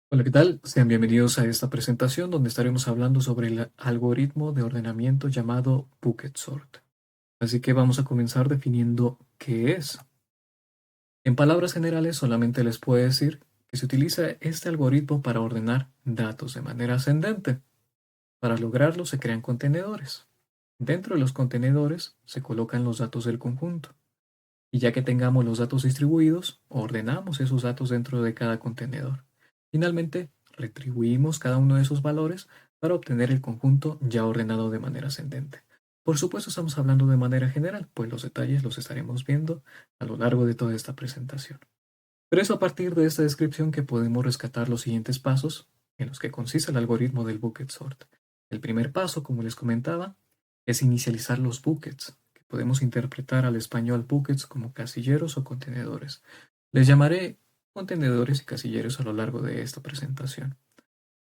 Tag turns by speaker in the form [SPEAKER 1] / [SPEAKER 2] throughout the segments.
[SPEAKER 1] Hola, ¿qué tal? Sean bienvenidos a esta presentación donde estaremos hablando sobre el algoritmo de ordenamiento llamado Bucket Sort. Así que vamos a comenzar definiendo qué es. En palabras generales, solamente les puedo decir que se utiliza este algoritmo para ordenar datos de manera ascendente. Para lograrlo se crean contenedores. Dentro de los contenedores se colocan los datos del conjunto. Y ya que tengamos los datos distribuidos, ordenamos esos datos dentro de cada contenedor. Finalmente, retribuimos cada uno de esos valores para obtener el conjunto ya ordenado de manera ascendente. Por supuesto, estamos hablando de manera general, pues los detalles los estaremos viendo a lo largo de toda esta presentación. Pero es a partir de esta descripción que podemos rescatar los siguientes pasos en los que consiste el algoritmo del bucket sort. El primer paso, como les comentaba, es inicializar los buckets, que podemos interpretar al español buckets como casilleros o contenedores. Les llamaré contenedores y casilleros a lo largo de esta presentación.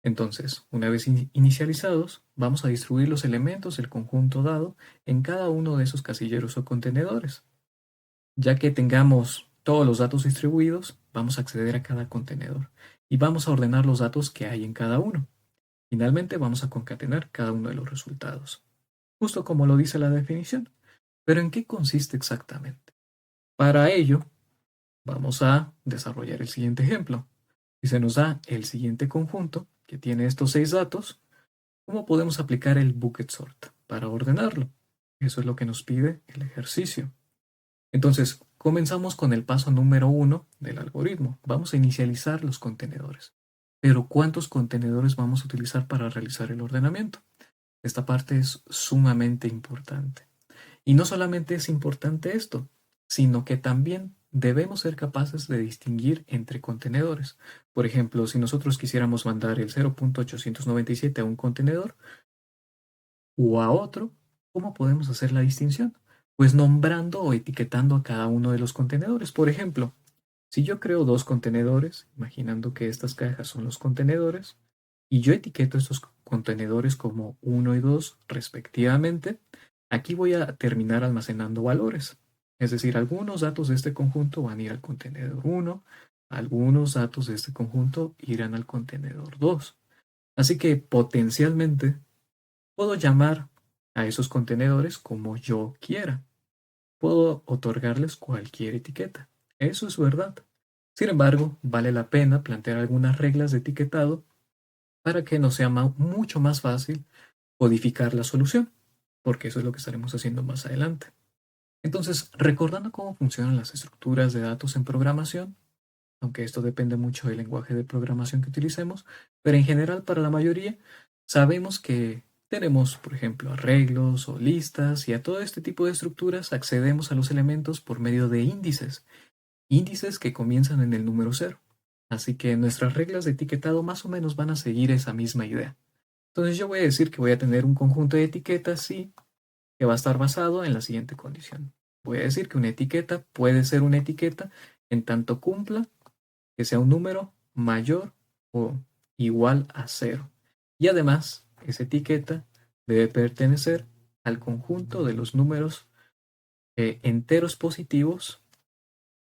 [SPEAKER 1] Entonces, una vez inicializados, vamos a distribuir los elementos del conjunto dado en cada uno de esos casilleros o contenedores. Ya que tengamos todos los datos distribuidos, vamos a acceder a cada contenedor y vamos a ordenar los datos que hay en cada uno. Finalmente, vamos a concatenar cada uno de los resultados, justo como lo dice la definición. Pero ¿en qué consiste exactamente? Para ello, vamos a desarrollar el siguiente ejemplo. Si se nos da el siguiente conjunto, que tiene estos 6 datos, ¿cómo podemos aplicar el bucket sort para ordenarlo? Eso es lo que nos pide el ejercicio. Entonces, comenzamos con el paso número 1 del algoritmo. Vamos a inicializar los contenedores. Pero ¿cuántos contenedores vamos a utilizar para realizar el ordenamiento? Esta parte es sumamente importante. Y no solamente es importante esto, sino que también debemos ser capaces de distinguir entre contenedores. Por ejemplo, si nosotros quisiéramos mandar el 0.897 a un contenedor o a otro, ¿cómo podemos hacer la distinción? Pues nombrando o etiquetando a cada uno de los contenedores. Por ejemplo, si yo creo dos contenedores, imaginando que estas cajas son los contenedores, y yo etiqueto estos contenedores como 1 y 2 respectivamente, aquí voy a terminar almacenando valores. Es decir, algunos datos de este conjunto van a ir al contenedor 1, algunos datos de este conjunto irán al contenedor 2. Así que potencialmente puedo llamar a esos contenedores como yo quiera. Puedo otorgarles cualquier etiqueta. Eso es verdad. Sin embargo, vale la pena plantear algunas reglas de etiquetado para que nos sea mucho más fácil codificar la solución, porque eso es lo que estaremos haciendo más adelante. Entonces, recordando cómo funcionan las estructuras de datos en programación, aunque esto depende mucho del lenguaje de programación que utilicemos, pero en general para la mayoría sabemos que tenemos, por ejemplo, arreglos o listas y a todo este tipo de estructuras accedemos a los elementos por medio de índices que comienzan en el número 0. Así que nuestras reglas de etiquetado más o menos van a seguir esa misma idea. Entonces yo voy a decir que voy a tener un conjunto de etiquetas, sí, que va a estar basado en la siguiente condición. Voy a decir que una etiqueta puede ser una etiqueta en tanto cumpla que sea un número mayor o igual a 0. Y además, esa etiqueta debe pertenecer al conjunto de los números enteros positivos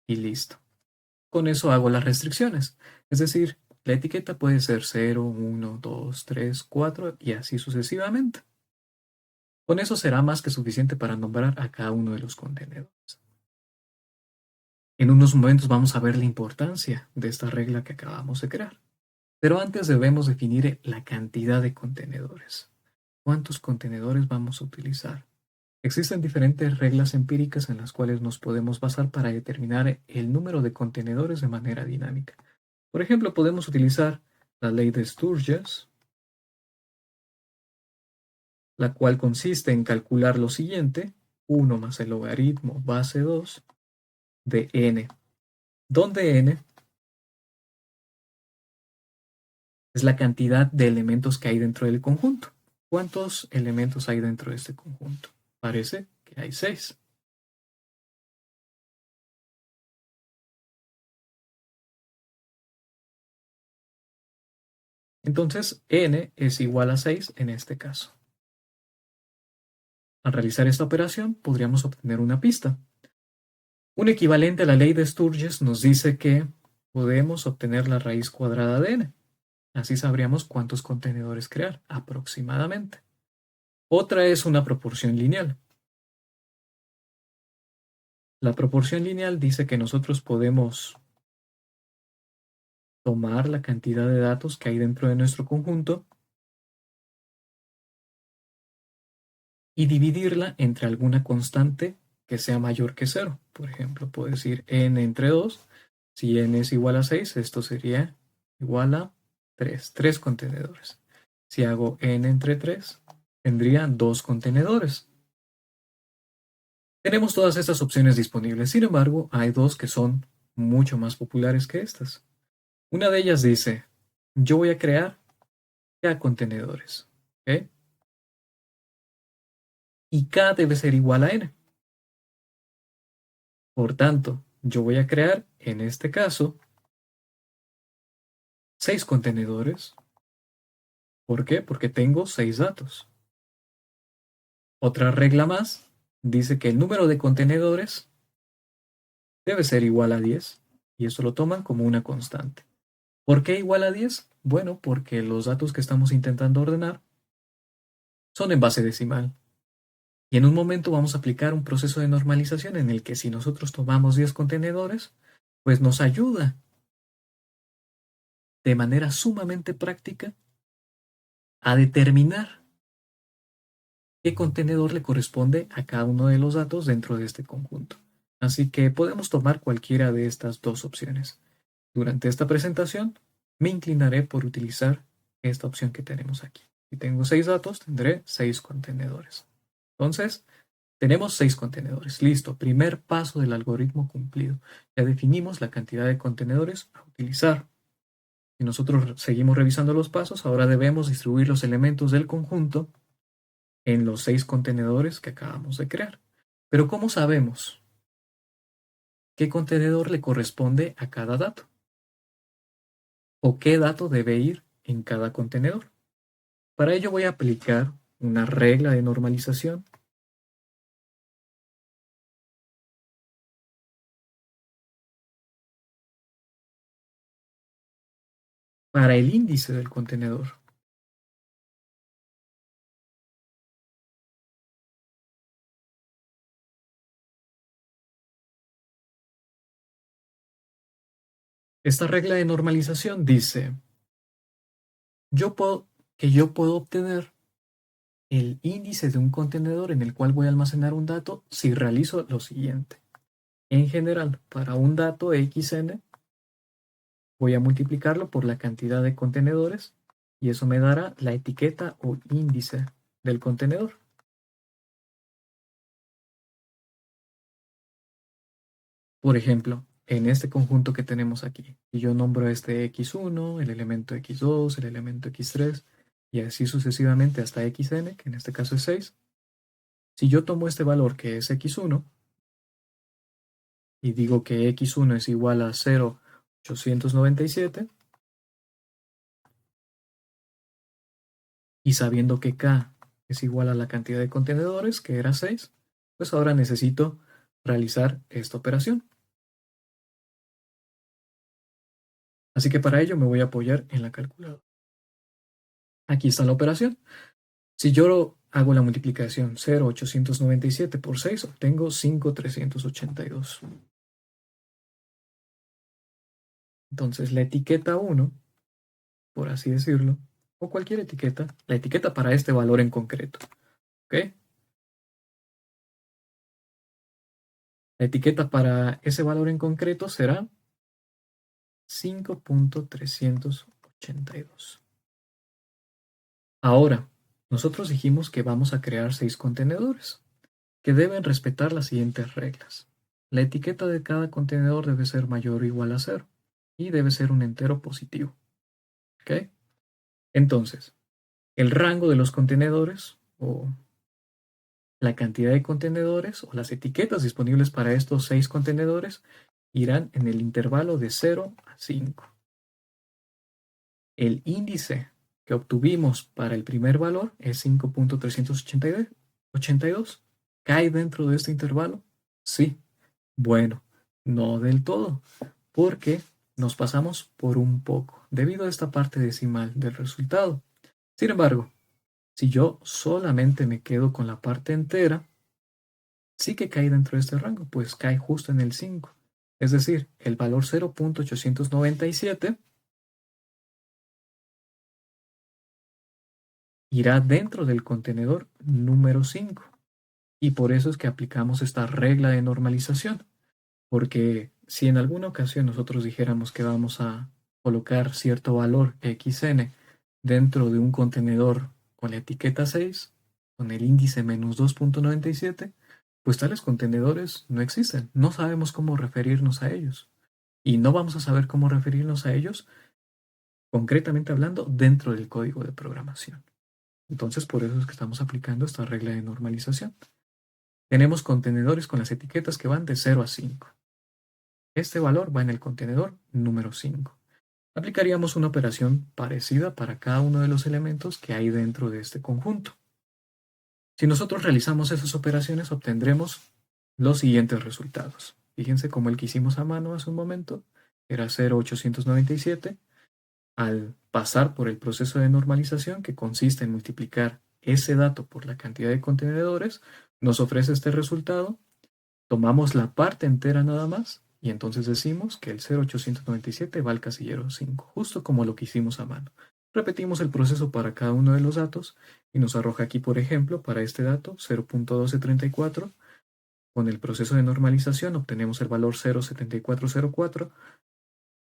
[SPEAKER 1] y listo. Con eso hago las restricciones. Es decir, la etiqueta puede ser 0, 1, 2, 3, 4 y así sucesivamente. Con eso será más que suficiente para nombrar a cada uno de los contenedores. En unos momentos vamos a ver la importancia de esta regla que acabamos de crear. Pero antes debemos definir la cantidad de contenedores. ¿Cuántos contenedores vamos a utilizar? Existen diferentes reglas empíricas en las cuales nos podemos basar para determinar el número de contenedores de manera dinámica. Por ejemplo, podemos utilizar la ley de Sturges, la cual consiste en calcular lo siguiente: 1 más el logaritmo base 2 de n, donde n es la cantidad de elementos que hay dentro del conjunto. ¿Cuántos elementos hay dentro de este conjunto? Parece que hay 6. Entonces, n es igual a 6 en este caso. Al realizar esta operación, podríamos obtener una pista. Un equivalente a la ley de Sturges nos dice que podemos obtener la raíz cuadrada de n. Así sabríamos cuántos contenedores crear, aproximadamente. Otra es una proporción lineal. La proporción lineal dice que nosotros podemos tomar la cantidad de datos que hay dentro de nuestro conjunto y dividirla entre alguna constante que sea mayor que cero. Por ejemplo, puedo decir n entre 2. Si n es igual a 6, esto sería igual a 3 contenedores. Si hago n entre 3, tendría 2 contenedores. Tenemos todas estas opciones disponibles, sin embargo, hay dos que son mucho más populares que estas. Una de ellas dice, yo voy a crear k contenedores, ¿ok? Y k debe ser igual a n. Por tanto, yo voy a crear, en este caso, 6 contenedores. ¿Por qué? Porque tengo 6 datos. Otra regla más dice que el número de contenedores debe ser igual a 10, y eso lo toman como una constante. ¿Por qué igual a 10? Bueno, porque los datos que estamos intentando ordenar son en base decimal. Y en un momento vamos a aplicar un proceso de normalización en el que si nosotros tomamos 10 contenedores, pues nos ayuda de manera sumamente práctica a determinar qué contenedor le corresponde a cada uno de los datos dentro de este conjunto. Así que podemos tomar cualquiera de estas dos opciones. Durante esta presentación me inclinaré por utilizar esta opción que tenemos aquí. Si tengo 6 datos, tendré 6 contenedores. Entonces, tenemos 6 contenedores. Listo, primer paso del algoritmo cumplido. Ya definimos la cantidad de contenedores a utilizar. Si nosotros seguimos revisando los pasos, ahora debemos distribuir los elementos del conjunto en los 6 contenedores que acabamos de crear. Pero ¿cómo sabemos qué contenedor le corresponde a cada dato? ¿O qué dato debe ir en cada contenedor? Para ello voy a aplicar una regla de normalización para el índice del contenedor. Esta regla de normalización dice yo puedo obtener el índice de un contenedor en el cual voy a almacenar un dato si realizo lo siguiente. En general, para un dato xn, voy a multiplicarlo por la cantidad de contenedores y eso me dará la etiqueta o índice del contenedor. Por ejemplo, en este conjunto que tenemos aquí, si yo nombro este x1, el elemento x2, el elemento x3 y así sucesivamente hasta xn, que en este caso es 6, si yo tomo este valor que es x1 y digo que x1 es igual a 0,897 y sabiendo que k es igual a la cantidad de contenedores, que era 6, pues ahora necesito realizar esta operación. Así que para ello me voy a apoyar en la calculadora. Aquí está la operación. Si yo hago la multiplicación 0,897 por 6, obtengo 5,382. Entonces la etiqueta 1, por así decirlo, o cualquier etiqueta, la etiqueta para este valor en concreto, ¿ok? La etiqueta para ese valor en concreto será 5,382. Ahora, nosotros dijimos que vamos a crear 6 contenedores, que deben respetar las siguientes reglas. La etiqueta de cada contenedor debe ser mayor o igual a 0 y debe ser un entero positivo, ¿ok? Entonces, el rango de los contenedores o la cantidad de contenedores o las etiquetas disponibles para estos 6 contenedores irán en el intervalo de 0 a 5. El índice que obtuvimos para el primer valor es 5,382. ¿Cae dentro de este intervalo? Sí. Bueno, no del todo, porque nos pasamos por un poco, debido a esta parte decimal del resultado. Sin embargo, si yo solamente me quedo con la parte entera, sí que cae dentro de este rango, pues cae justo en el 5. Es decir, el valor 0.897 irá dentro del contenedor número 5. Y por eso es que aplicamos esta regla de normalización. Porque si en alguna ocasión nosotros dijéramos que vamos a colocar cierto valor xn dentro de un contenedor con la etiqueta 6, con el índice menos 2.97, pues tales contenedores no existen. No sabemos cómo referirnos a ellos. Y no vamos a saber cómo referirnos a ellos, concretamente hablando, dentro del código de programación. Entonces, por eso es que estamos aplicando esta regla de normalización. Tenemos contenedores con las etiquetas que van de 0 a 5. Este valor va en el contenedor número 5. Aplicaríamos una operación parecida para cada uno de los elementos que hay dentro de este conjunto. Si nosotros realizamos esas operaciones, obtendremos los siguientes resultados. Fíjense cómo el que hicimos a mano hace un momento era 0.897. Al pasar por el proceso de normalización, que consiste en multiplicar ese dato por la cantidad de contenedores, nos ofrece este resultado. Tomamos la parte entera nada más y entonces decimos que el 0.897 va al casillero 5, justo como lo que hicimos a mano. Repetimos el proceso para cada uno de los datos y nos arroja aquí, por ejemplo, para este dato 0.1234. Con el proceso de normalización obtenemos el valor 0.7404.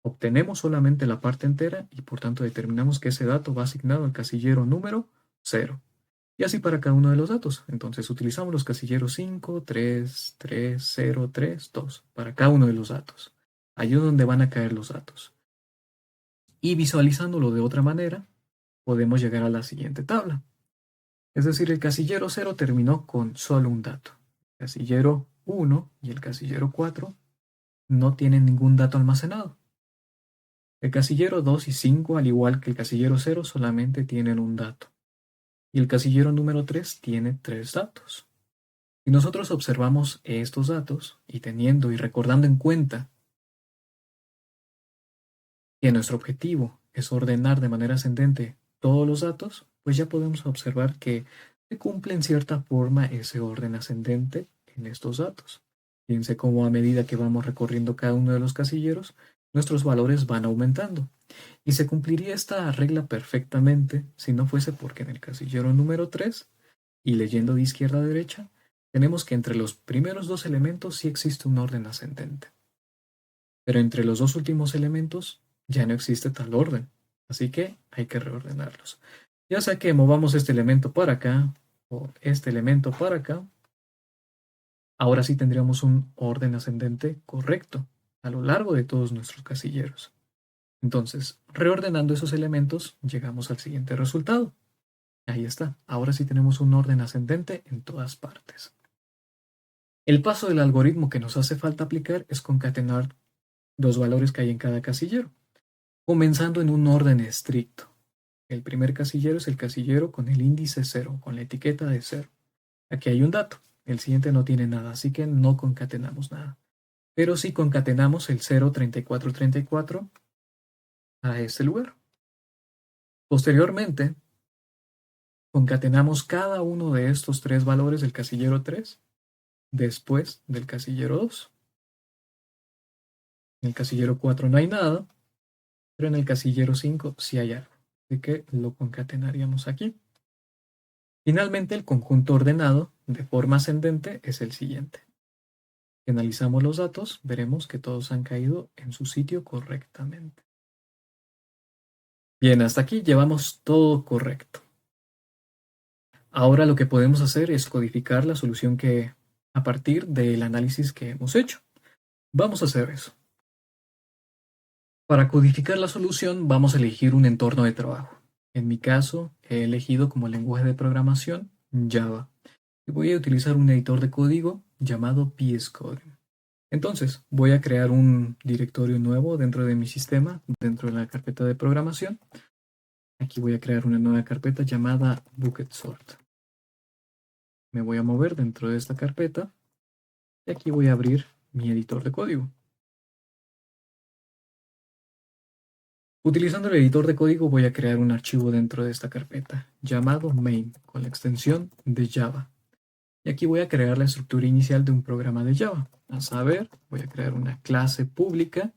[SPEAKER 1] Obtenemos solamente la parte entera y por tanto determinamos que ese dato va asignado al casillero número 0. Y así para cada uno de los datos. Entonces utilizamos los casilleros 5, 3, 3, 0, 3, 2 para cada uno de los datos. Allí es donde van a caer los datos. Y visualizándolo de otra manera, podemos llegar a la siguiente tabla. Es decir, el casillero 0 terminó con solo un dato. El casillero 1 y el casillero 4 no tienen ningún dato almacenado. El casillero 2 y 5, al igual que el casillero 0, solamente tienen un dato. Y el casillero número 3 tiene 3 datos. Si nosotros observamos estos datos y teniendo y recordando en cuenta que nuestro objetivo es ordenar de manera ascendente todos los datos, pues ya podemos observar que se cumple en cierta forma ese orden ascendente en estos datos. Fíjense cómo a medida que vamos recorriendo cada uno de los casilleros, nuestros valores van aumentando. Y se cumpliría esta regla perfectamente si no fuese porque en el casillero número 3, y leyendo de izquierda a derecha, tenemos que entre los primeros dos elementos sí existe un orden ascendente. Pero entre los dos últimos elementos ya no existe tal orden, así que hay que reordenarlos. Ya sea que movamos este elemento para acá o este elemento para acá, ahora sí tendríamos un orden ascendente correcto a lo largo de todos nuestros casilleros. Entonces, reordenando esos elementos, llegamos al siguiente resultado. Ahí está, ahora sí tenemos un orden ascendente en todas partes. El paso del algoritmo que nos hace falta aplicar es concatenar los valores que hay en cada casillero, comenzando en un orden estricto. El primer casillero es el casillero con el índice 0, con la etiqueta de 0. Aquí hay un dato, el siguiente no tiene nada, así que no concatenamos nada. Pero sí concatenamos el 0.3434 a este lugar. Posteriormente, concatenamos cada uno de estos tres valores del casillero 3 después del casillero 2. En el casillero 4 no hay nada, pero en el casillero 5 sí hay algo. Así que lo concatenaríamos aquí. Finalmente, el conjunto ordenado de forma ascendente es el siguiente. Si analizamos los datos, veremos que todos han caído en su sitio correctamente. Bien, hasta aquí llevamos todo correcto. Ahora lo que podemos hacer es codificar la solución a partir del análisis que hemos hecho. Vamos a hacer eso. Para codificar la solución vamos a elegir un entorno de trabajo. En mi caso, he elegido como lenguaje de programación Java. Y voy a utilizar un editor de código llamado VS Code. Entonces, voy a crear un directorio nuevo dentro de mi sistema, dentro de la carpeta de programación. Aquí voy a crear una nueva carpeta llamada Bucketsort. Me voy a mover dentro de esta carpeta y aquí voy a abrir mi editor de código. Utilizando el editor de código voy a crear un archivo dentro de esta carpeta llamado main con la extensión de Java. Y aquí voy a crear la estructura inicial de un programa de Java. A saber, voy a crear una clase pública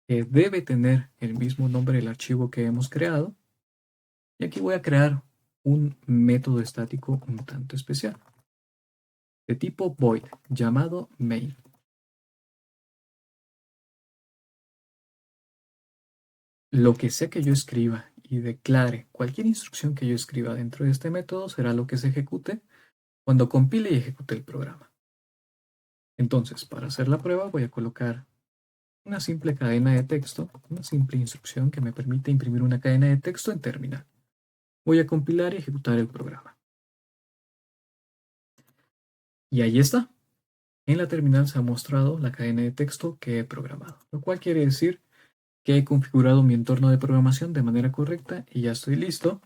[SPEAKER 1] que debe tener el mismo nombre del archivo que hemos creado. Y aquí voy a crear un método estático un tanto especial, de tipo void, llamado main. Lo que sea que yo escriba y declare cualquier instrucción que yo escriba dentro de este método será lo que se ejecute cuando compile y ejecute el programa. Entonces, para hacer la prueba voy a colocar una simple cadena de texto, una simple instrucción que me permite imprimir una cadena de texto en terminal. Voy a compilar y ejecutar el programa. Y ahí está. En la terminal se ha mostrado la cadena de texto que he programado, lo cual quiere decir que he configurado mi entorno de programación de manera correcta y ya estoy listo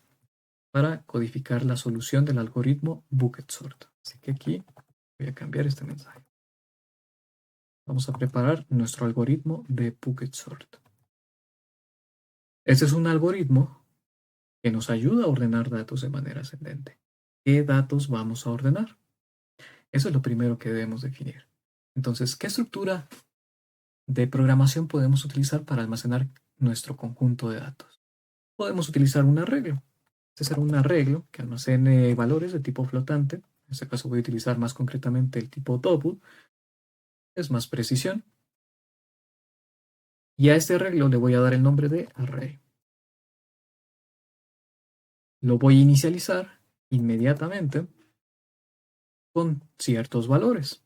[SPEAKER 1] para codificar la solución del algoritmo Bucket-Sort. Así que aquí voy a cambiar este mensaje. Vamos a preparar nuestro algoritmo de Bucket-Sort. Este es un algoritmo que nos ayuda a ordenar datos de manera ascendente. ¿Qué datos vamos a ordenar? Eso es lo primero que debemos definir. Entonces, ¿qué estructura de programación podemos utilizar para almacenar nuestro conjunto de datos? Podemos utilizar un arreglo. Este será un arreglo que almacene valores de tipo flotante. En este caso voy a utilizar más concretamente el tipo double. Es más precisión. Y a este arreglo le voy a dar el nombre de array. Lo voy a inicializar inmediatamente con ciertos valores.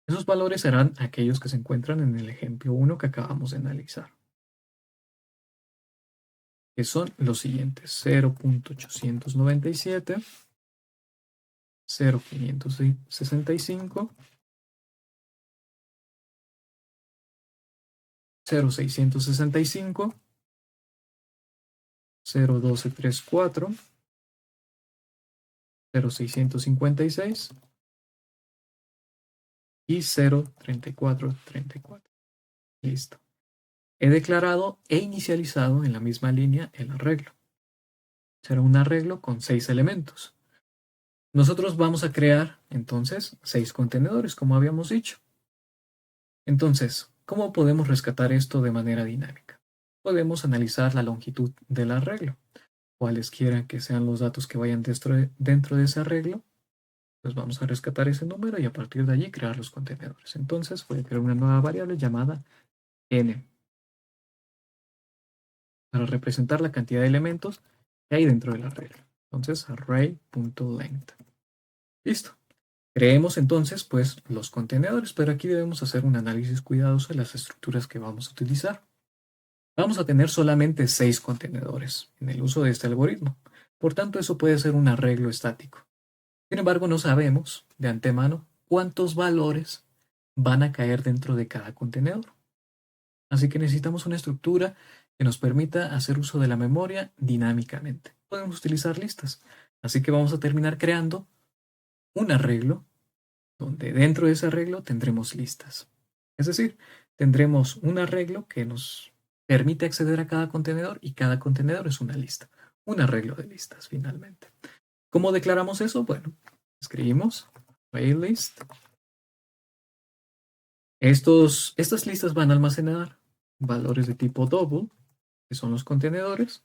[SPEAKER 1] Esos valores serán aquellos que se encuentran en el ejemplo 1 que acabamos de analizar, que son los siguientes: 0.897, 0.565, 0.665, 0.1234, 0.656 y 0.3434. Listo. He declarado e inicializado en la misma línea el arreglo. Será un arreglo con 6 elementos. Nosotros vamos a crear entonces 6 contenedores, como habíamos dicho. Entonces, ¿cómo podemos rescatar esto de manera dinámica? Podemos analizar la longitud del arreglo. Cualesquiera que sean los datos que vayan dentro de ese arreglo, pues vamos a rescatar ese número y a partir de allí crear los contenedores. Entonces voy a crear una nueva variable llamada n para representar la cantidad de elementos que hay dentro del arreglo. Entonces array.length. Listo. Creemos entonces pues los contenedores, pero aquí debemos hacer un análisis cuidadoso de las estructuras que vamos a utilizar. Vamos a tener solamente 6 contenedores en el uso de este algoritmo. Por tanto, eso puede ser un arreglo estático. Sin embargo, no sabemos de antemano cuántos valores van a caer dentro de cada contenedor. Así que necesitamos una estructura que nos permita hacer uso de la memoria dinámicamente. Podemos utilizar listas. Así que vamos a terminar creando un arreglo donde dentro de ese arreglo tendremos listas. Es decir, tendremos un arreglo que nos permite acceder a cada contenedor y cada contenedor es una lista. Un arreglo de listas, finalmente. ¿Cómo declaramos eso? Bueno, escribimos ArrayList. Estas listas van a almacenar valores de tipo double, que son los contenedores,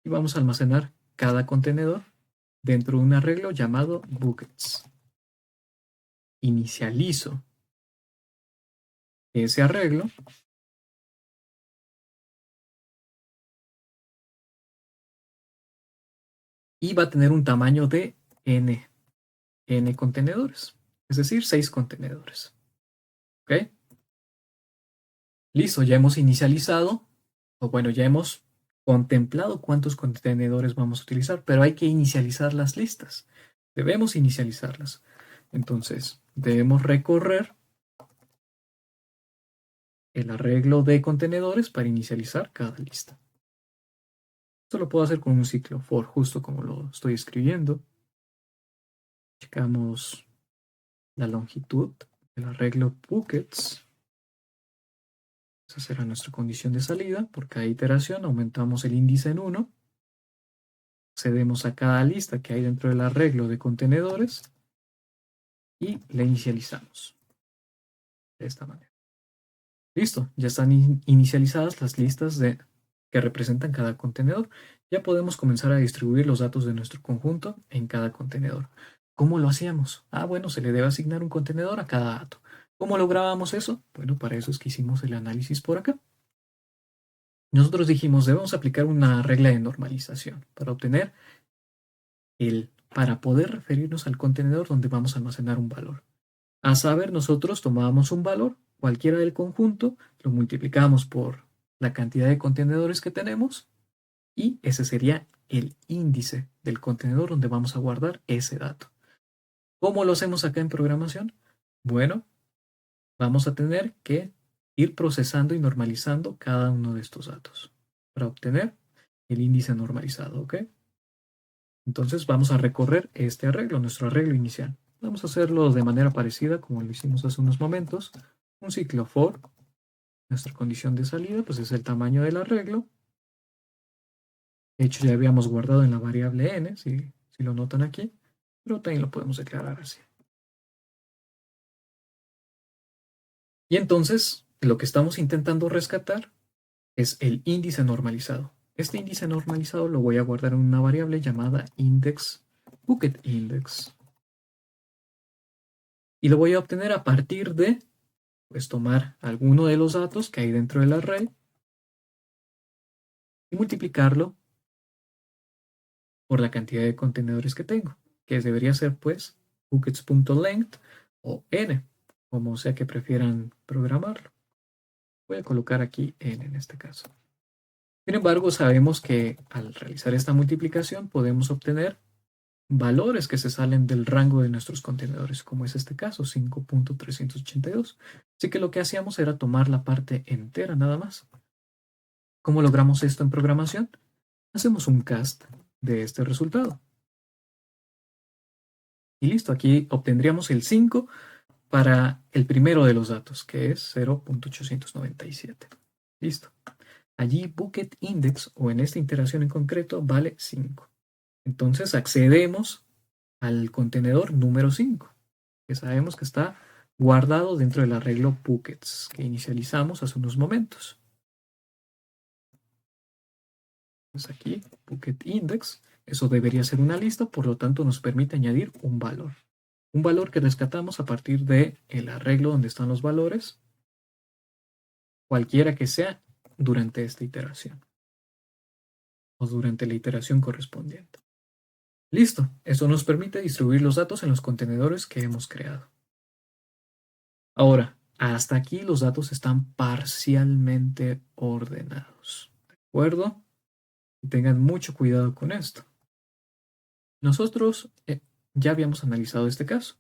[SPEAKER 1] y vamos a almacenar cada contenedor dentro de un arreglo llamado buckets. Inicializo ese arreglo y va a tener un tamaño de n contenedores, es decir, 6 contenedores. ¿Ok? Listo, ya hemos inicializado, o bueno, ya hemos contemplado cuántos contenedores vamos a utilizar, pero hay que inicializar las listas. Debemos inicializarlas. Entonces, debemos recorrer el arreglo de contenedores para inicializar cada lista. Esto lo puedo hacer con un ciclo for, justo como lo estoy escribiendo. Checamos la longitud del arreglo buckets. Esa será nuestra condición de salida. Por cada iteración aumentamos el índice en 1. Accedemos a cada lista que hay dentro del arreglo de contenedores y la inicializamos de esta manera. Listo, ya están inicializadas las listas que representan cada contenedor. Ya podemos comenzar a distribuir los datos de nuestro conjunto en cada contenedor. ¿Cómo lo hacíamos? Bueno, se le debe asignar un contenedor a cada dato. ¿Cómo lográbamos eso? Bueno, para eso es que hicimos el análisis por acá. Nosotros dijimos, debemos aplicar una regla de normalización para obtener para poder referirnos al contenedor donde vamos a almacenar un valor. A saber, nosotros tomábamos un valor, cualquiera del conjunto, lo multiplicamos por la cantidad de contenedores que tenemos y ese sería el índice del contenedor donde vamos a guardar ese dato. ¿Cómo lo hacemos acá en programación? Bueno, vamos a tener que ir procesando y normalizando cada uno de estos datos para obtener el índice normalizado, ¿ok? Entonces vamos a recorrer este arreglo, nuestro arreglo inicial. Vamos a hacerlo de manera parecida como lo hicimos hace unos momentos. Un ciclo for. Nuestra condición de salida pues es el tamaño del arreglo. De hecho ya habíamos guardado en la variable n, si lo notan aquí, pero también lo podemos declarar así. Y entonces lo que estamos intentando rescatar es el índice normalizado. Este índice normalizado lo voy a guardar en una variable llamada index, bucket index. Y lo voy a obtener a partir de, pues, tomar alguno de los datos que hay dentro del array y multiplicarlo por la cantidad de contenedores que tengo, que debería ser, pues, buckets.length o n, como sea que prefieran programarlo. Voy a colocar aquí n en este caso. Sin embargo, sabemos que al realizar esta multiplicación podemos obtener valores que se salen del rango de nuestros contenedores, como es este caso, 5.382. Así que lo que hacíamos era tomar la parte entera nada más. ¿Cómo logramos esto en programación? Hacemos un cast de este resultado. Y listo, aquí obtendríamos el 5 para el primero de los datos, que es 0.897. Listo. Allí bucket index, o en esta iteración en concreto, vale 5. Entonces accedemos al contenedor número 5, que sabemos que está guardado dentro del arreglo buckets que inicializamos hace unos momentos. Pues aquí, bucket index, eso debería ser una lista, por lo tanto nos permite añadir un valor. Un valor que rescatamos a partir del arreglo donde están los valores, cualquiera que sea durante esta iteración o durante la iteración correspondiente. Listo, eso nos permite distribuir los datos en los contenedores que hemos creado. Ahora, hasta aquí los datos están parcialmente ordenados. ¿De acuerdo? Y tengan mucho cuidado con esto. Nosotros ya habíamos analizado este caso.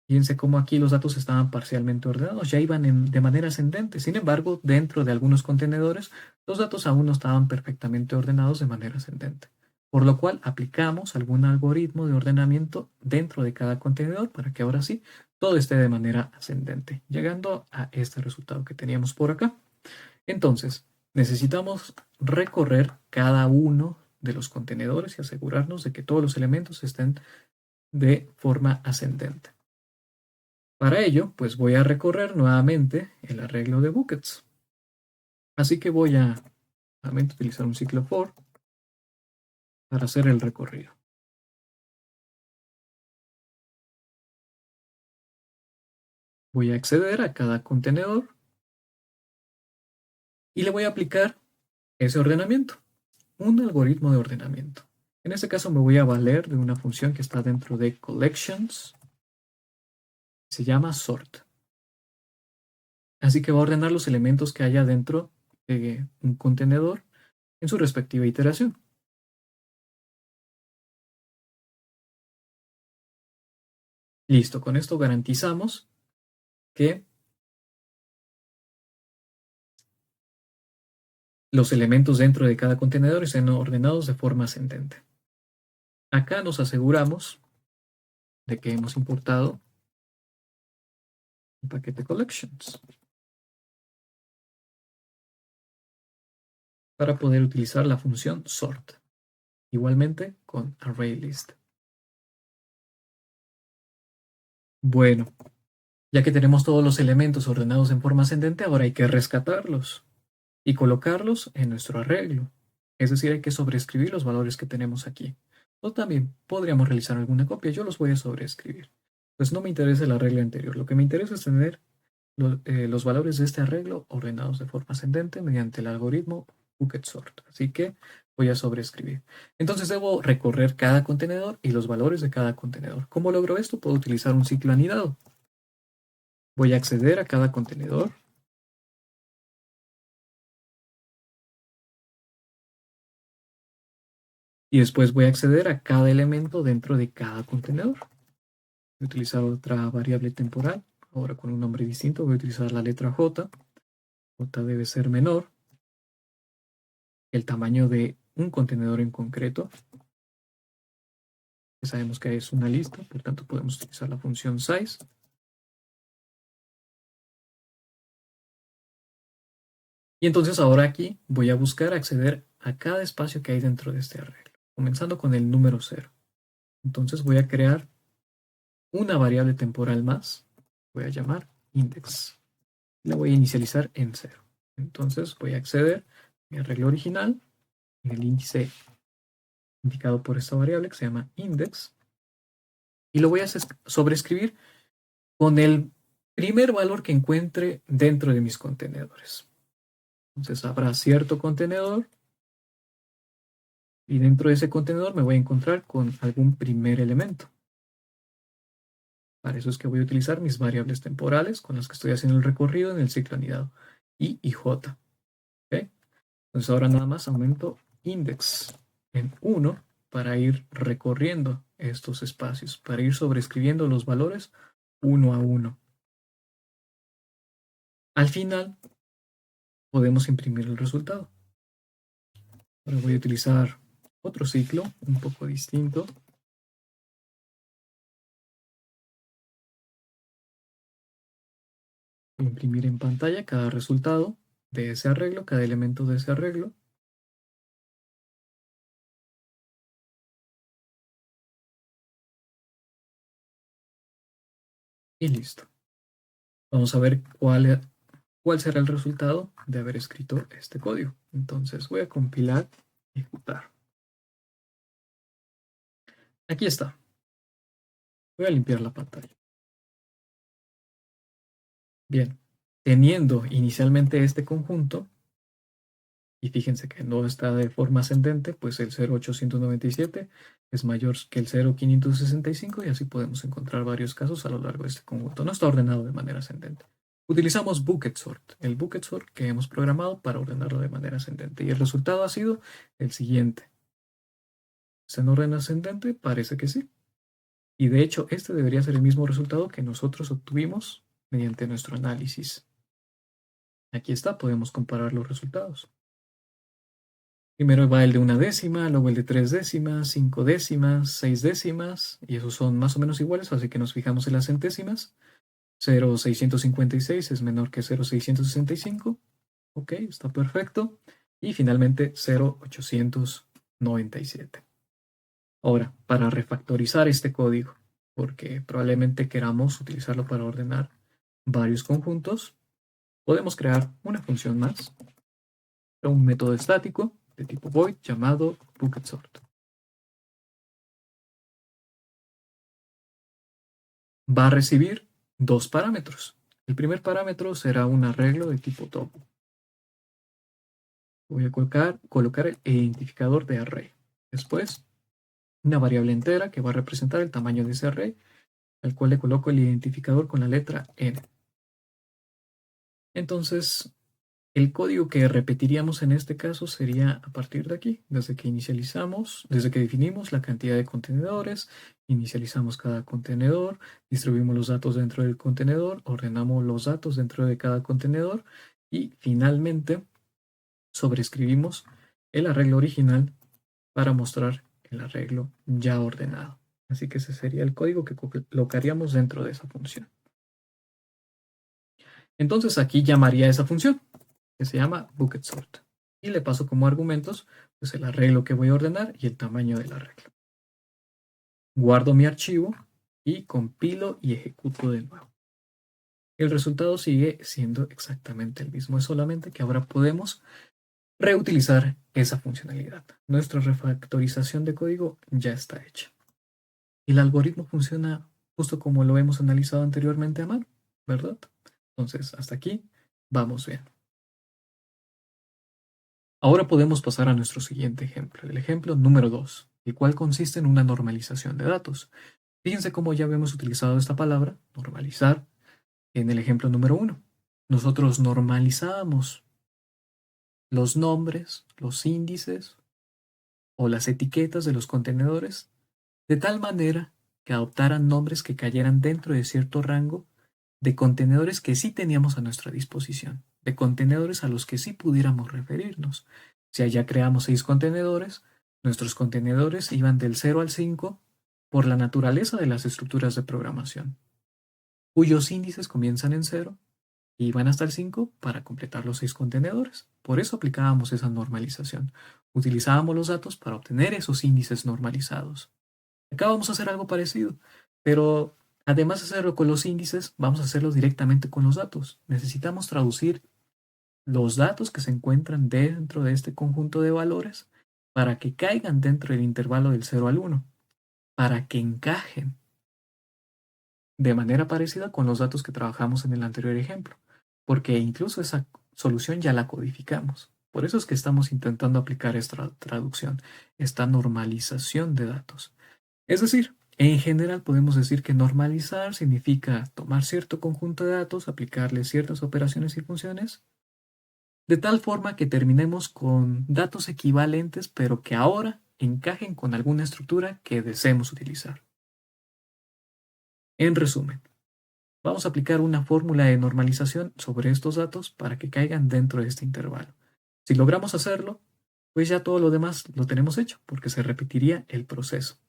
[SPEAKER 1] Fíjense cómo aquí los datos estaban parcialmente ordenados, ya iban de manera ascendente. Sin embargo, dentro de algunos contenedores, los datos aún no estaban perfectamente ordenados de manera ascendente. Por lo cual aplicamos algún algoritmo de ordenamiento dentro de cada contenedor para que ahora sí todo esté de manera ascendente, llegando a este resultado que teníamos por acá. Entonces, necesitamos recorrer cada uno de los contenedores y asegurarnos de que todos los elementos estén de forma ascendente. Para ello, pues voy a recorrer nuevamente el arreglo de buckets. Así que voy a nuevamente utilizar un ciclo for para hacer el recorrido. Voy a acceder a cada contenedor y le voy a aplicar ese ordenamiento, un algoritmo de ordenamiento. En este caso me voy a valer de una función que está dentro de collections, se llama sort. Así que va a ordenar los elementos que haya dentro de un contenedor en su respectiva iteración. Listo, con esto garantizamos que los elementos dentro de cada contenedor estén ordenados de forma ascendente. Acá nos aseguramos de que hemos importado el paquete collections. para poder utilizar la función sort. Igualmente con ArrayList. Bueno, ya que tenemos todos los elementos ordenados en forma ascendente, ahora hay que rescatarlos y colocarlos en nuestro arreglo. Es decir, hay que sobreescribir los valores que tenemos aquí. O también podríamos realizar alguna copia. Yo los voy a sobreescribir. Pues no me interesa el arreglo anterior. Lo que me interesa es tener los valores de este arreglo ordenados de forma ascendente mediante el algoritmo Bucket-Sort. Así que voy a sobreescribir. Entonces debo recorrer cada contenedor y los valores de cada contenedor. ¿Cómo logro esto? Puedo utilizar un ciclo anidado. Voy a acceder a cada contenedor. Y después voy a acceder a cada elemento dentro de cada contenedor. Voy a utilizar otra variable temporal. Ahora con un nombre distinto voy a utilizar la letra J. J debe ser menor el tamaño de un contenedor en concreto. Sabemos que es una lista, por tanto podemos utilizar la función size. Y entonces ahora aquí voy a buscar acceder a cada espacio que hay dentro de este arreglo, comenzando con el número 0. Entonces voy a crear una variable temporal más, voy a llamar index. La voy a inicializar en 0. Entonces voy a acceder a mi arreglo original en el índice indicado por esta variable que se llama index y lo voy a sobreescribir con el primer valor que encuentre dentro de mis contenedores. Entonces habrá cierto contenedor y dentro de ese contenedor me voy a encontrar con algún primer elemento. Para eso es que voy a utilizar mis variables temporales con las que estoy haciendo el recorrido en el ciclo anidado, I y J. ¿Okay? Entonces ahora nada más aumento index en 1 para ir recorriendo estos espacios, para ir sobreescribiendo los valores uno a uno. Al final podemos imprimir el resultado. Ahora voy a utilizar otro ciclo un poco distinto. Voy a imprimir en pantalla cada resultado de ese arreglo, cada elemento de ese arreglo. Y listo. Vamos a ver cuál será el resultado de haber escrito este código. Entonces voy a compilar y ejecutar. Aquí está. Voy a limpiar la pantalla. Bien, teniendo inicialmente este conjunto, y fíjense que no está de forma ascendente, pues el 0,897 es mayor que el 0,565 y así podemos encontrar varios casos a lo largo de este conjunto. No está ordenado de manera ascendente. Utilizamos Bucket-Sort, el Bucket-Sort que hemos programado para ordenarlo de manera ascendente. Y el resultado ha sido el siguiente. ¿Está en orden ascendente? Parece que sí. Y de hecho, este debería ser el mismo resultado que nosotros obtuvimos mediante nuestro análisis. Aquí está, podemos comparar los resultados. Primero va el de una décima, luego el de 3 décimas, 5 décimas, 6 décimas, y esos son más o menos iguales, así que nos fijamos en las centésimas. 0,656 es menor que 0,665. Ok, está perfecto. Y finalmente 0,897. Ahora, para refactorizar este código, porque probablemente queramos utilizarlo para ordenar varios conjuntos, podemos crear una función más, un método estático de tipo void llamado Bucket-Sort. Va a recibir dos parámetros. El primer parámetro será un arreglo de tipo top. Voy a colocar el identificador de array. Después, una variable entera que va a representar el tamaño de ese array, al cual le coloco el identificador con la letra n. Entonces, el código que repetiríamos en este caso sería a partir de aquí, desde que definimos la cantidad de contenedores, inicializamos cada contenedor, distribuimos los datos dentro del contenedor, ordenamos los datos dentro de cada contenedor y finalmente sobreescribimos el arreglo original para mostrar el arreglo ya ordenado. Así que ese sería el código que colocaríamos dentro de esa función. Entonces aquí llamaría esa función, que se llama Bucket-Sort. y le paso como argumentos pues el arreglo que voy a ordenar y el tamaño del arreglo. Guardo mi archivo y compilo y ejecuto de nuevo. El resultado sigue siendo exactamente el mismo, es solamente que ahora podemos reutilizar esa funcionalidad. Nuestra refactorización de código ya está hecha. El algoritmo funciona justo como lo hemos analizado anteriormente a mano, ¿verdad? Entonces, hasta aquí vamos bien. Ahora podemos pasar a nuestro siguiente ejemplo, el ejemplo número 2, el cual consiste en una normalización de datos. Fíjense cómo ya habíamos utilizado esta palabra, normalizar, en el ejemplo número 1. Nosotros normalizábamos los nombres, los índices o las etiquetas de los contenedores de tal manera que adoptaran nombres que cayeran dentro de cierto rango de contenedores que sí teníamos a nuestra disposición, de contenedores a los que sí pudiéramos referirnos. Si allá creamos 6 contenedores, nuestros contenedores iban del 0 al 5 por la naturaleza de las estructuras de programación, cuyos índices comienzan en 0 y van hasta el 5 para completar los 6 contenedores. Por eso aplicábamos esa normalización. Utilizábamos los datos para obtener esos índices normalizados. Acá vamos a hacer algo parecido, pero además de hacerlo con los índices, vamos a hacerlo directamente con los datos. Necesitamos traducir los datos que se encuentran dentro de este conjunto de valores para que caigan dentro del intervalo del 0 al 1, para que encajen de manera parecida con los datos que trabajamos en el anterior ejemplo, porque incluso esa solución ya la codificamos. Por eso es que estamos intentando aplicar esta traducción, esta normalización de datos. Es decir, en general podemos decir que normalizar significa tomar cierto conjunto de datos, aplicarle ciertas operaciones y funciones, de tal forma que terminemos con datos equivalentes, pero que ahora encajen con alguna estructura que deseemos utilizar. En resumen, vamos a aplicar una fórmula de normalización sobre estos datos para que caigan dentro de este intervalo. Si logramos hacerlo, pues ya todo lo demás lo tenemos hecho, porque se repetiría el proceso.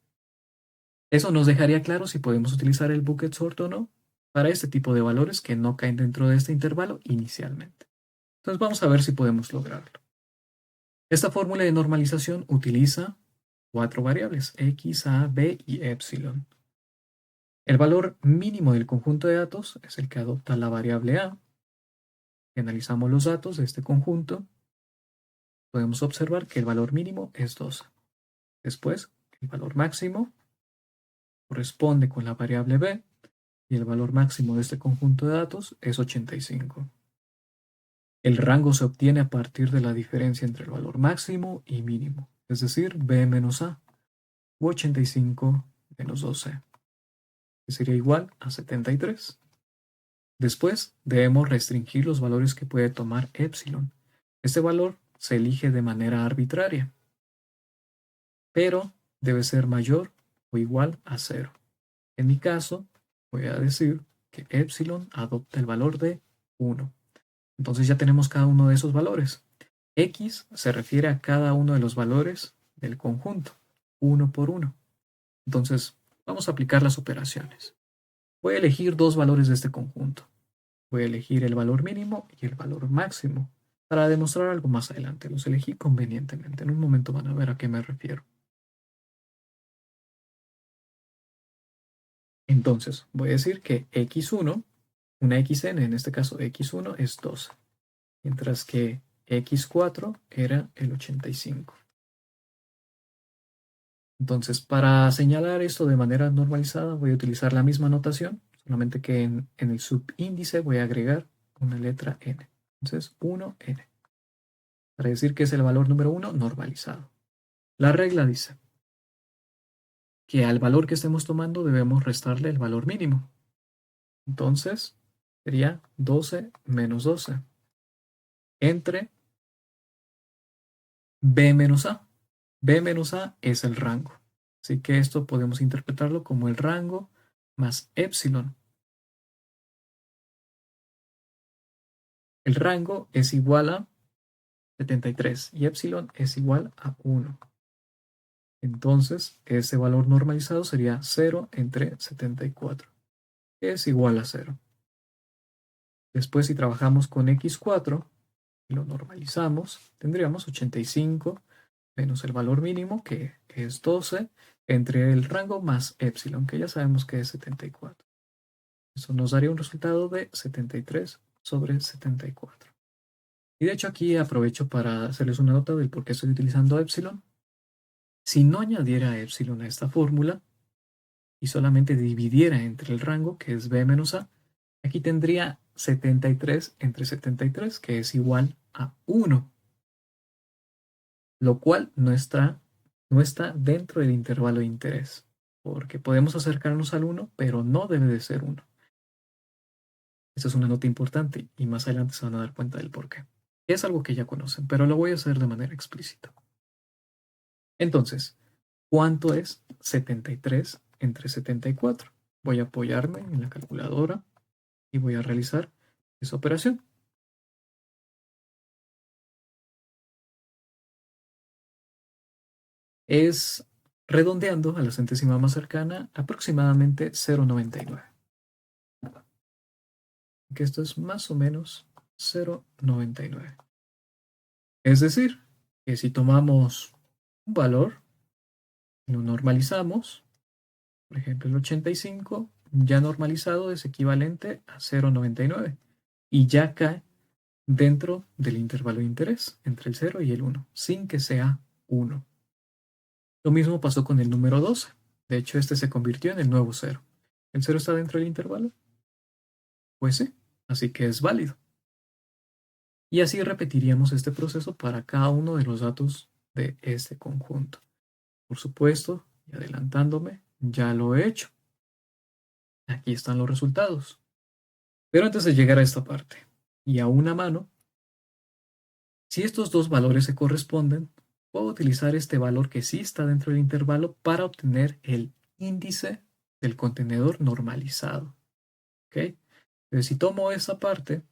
[SPEAKER 1] Eso nos dejaría claro si podemos utilizar el bucket sort o no para este tipo de valores que no caen dentro de este intervalo inicialmente. Entonces vamos a ver si podemos lograrlo. Esta fórmula de normalización utiliza 4 variables, x, a, b y epsilon. El valor mínimo del conjunto de datos es el que adopta la variable a. Si analizamos los datos de este conjunto, podemos observar que el valor mínimo es 12. Después, el valor máximo corresponde con la variable b y el valor máximo de este conjunto de datos es 85. El rango se obtiene a partir de la diferencia entre el valor máximo y mínimo, es decir, b menos a, u 85 menos 12, que sería igual a 73. Después debemos restringir los valores que puede tomar epsilon. Este valor se elige de manera arbitraria, pero debe ser mayor o igual a 0. En mi caso, voy a decir que epsilon adopta el valor de 1. Entonces ya tenemos cada uno de esos valores. X se refiere a cada uno de los valores del conjunto, uno por uno. Entonces, vamos a aplicar las operaciones. Voy a elegir dos valores de este conjunto. Voy a elegir el valor mínimo y el valor máximo para demostrar algo más adelante. Los elegí convenientemente. En un momento van a ver a qué me refiero. Entonces, voy a decir que x1, una xn, en este caso x1 es 12, mientras que x4 era el 85. Entonces, para señalar esto de manera normalizada, voy a utilizar la misma notación, solamente que en el subíndice voy a agregar una letra n. Entonces, 1n, para decir que es el valor número 1 normalizado. La regla dice que al valor que estemos tomando debemos restarle el valor mínimo. Entonces, sería 12 menos 12 entre b menos a. b menos a es el rango. Así que esto podemos interpretarlo como el rango más epsilon. El rango es igual a 73 y epsilon es igual a 1. Entonces, ese valor normalizado sería 0 entre 74, que es igual a 0. Después, si trabajamos con x4, y lo normalizamos, tendríamos 85 menos el valor mínimo, que es 12, entre el rango más epsilon, que ya sabemos que es 74. Eso nos daría un resultado de 73 sobre 74. Y de hecho aquí aprovecho para hacerles una nota del por qué estoy utilizando epsilon. Si no añadiera epsilon a esta fórmula y solamente dividiera entre el rango, que es b menos a, aquí tendría 73 entre 73, que es igual a 1, lo cual no está dentro del intervalo de interés, porque podemos acercarnos al 1, pero no debe de ser 1. Esa es una nota importante y más adelante se van a dar cuenta del por qué. Es algo que ya conocen, pero lo voy a hacer de manera explícita. Entonces, ¿cuánto es 73 entre 74? Voy a apoyarme en la calculadora y voy a realizar esa operación. Es, redondeando a la centésima más cercana, aproximadamente 0,99. Que esto es más o menos 0,99. Es decir, que si tomamos un valor, lo normalizamos, por ejemplo el 85, ya normalizado es equivalente a 0,99 y ya cae dentro del intervalo de interés entre el 0 y el 1, sin que sea 1. Lo mismo pasó con el número 12. De hecho, este se convirtió en el nuevo 0. ¿El 0 está dentro del intervalo? Pues sí, así que es válido. Y así repetiríamos este proceso para cada uno de los datos de este conjunto. Por supuesto, y adelantándome, ya lo he hecho. Aquí están los resultados. Pero antes de llegar a esta parte, y a una mano, si estos dos valores se corresponden, puedo utilizar este valor que sí está dentro del intervalo para obtener el índice del contenedor normalizado. ¿Ok? Entonces, si tomo esa parte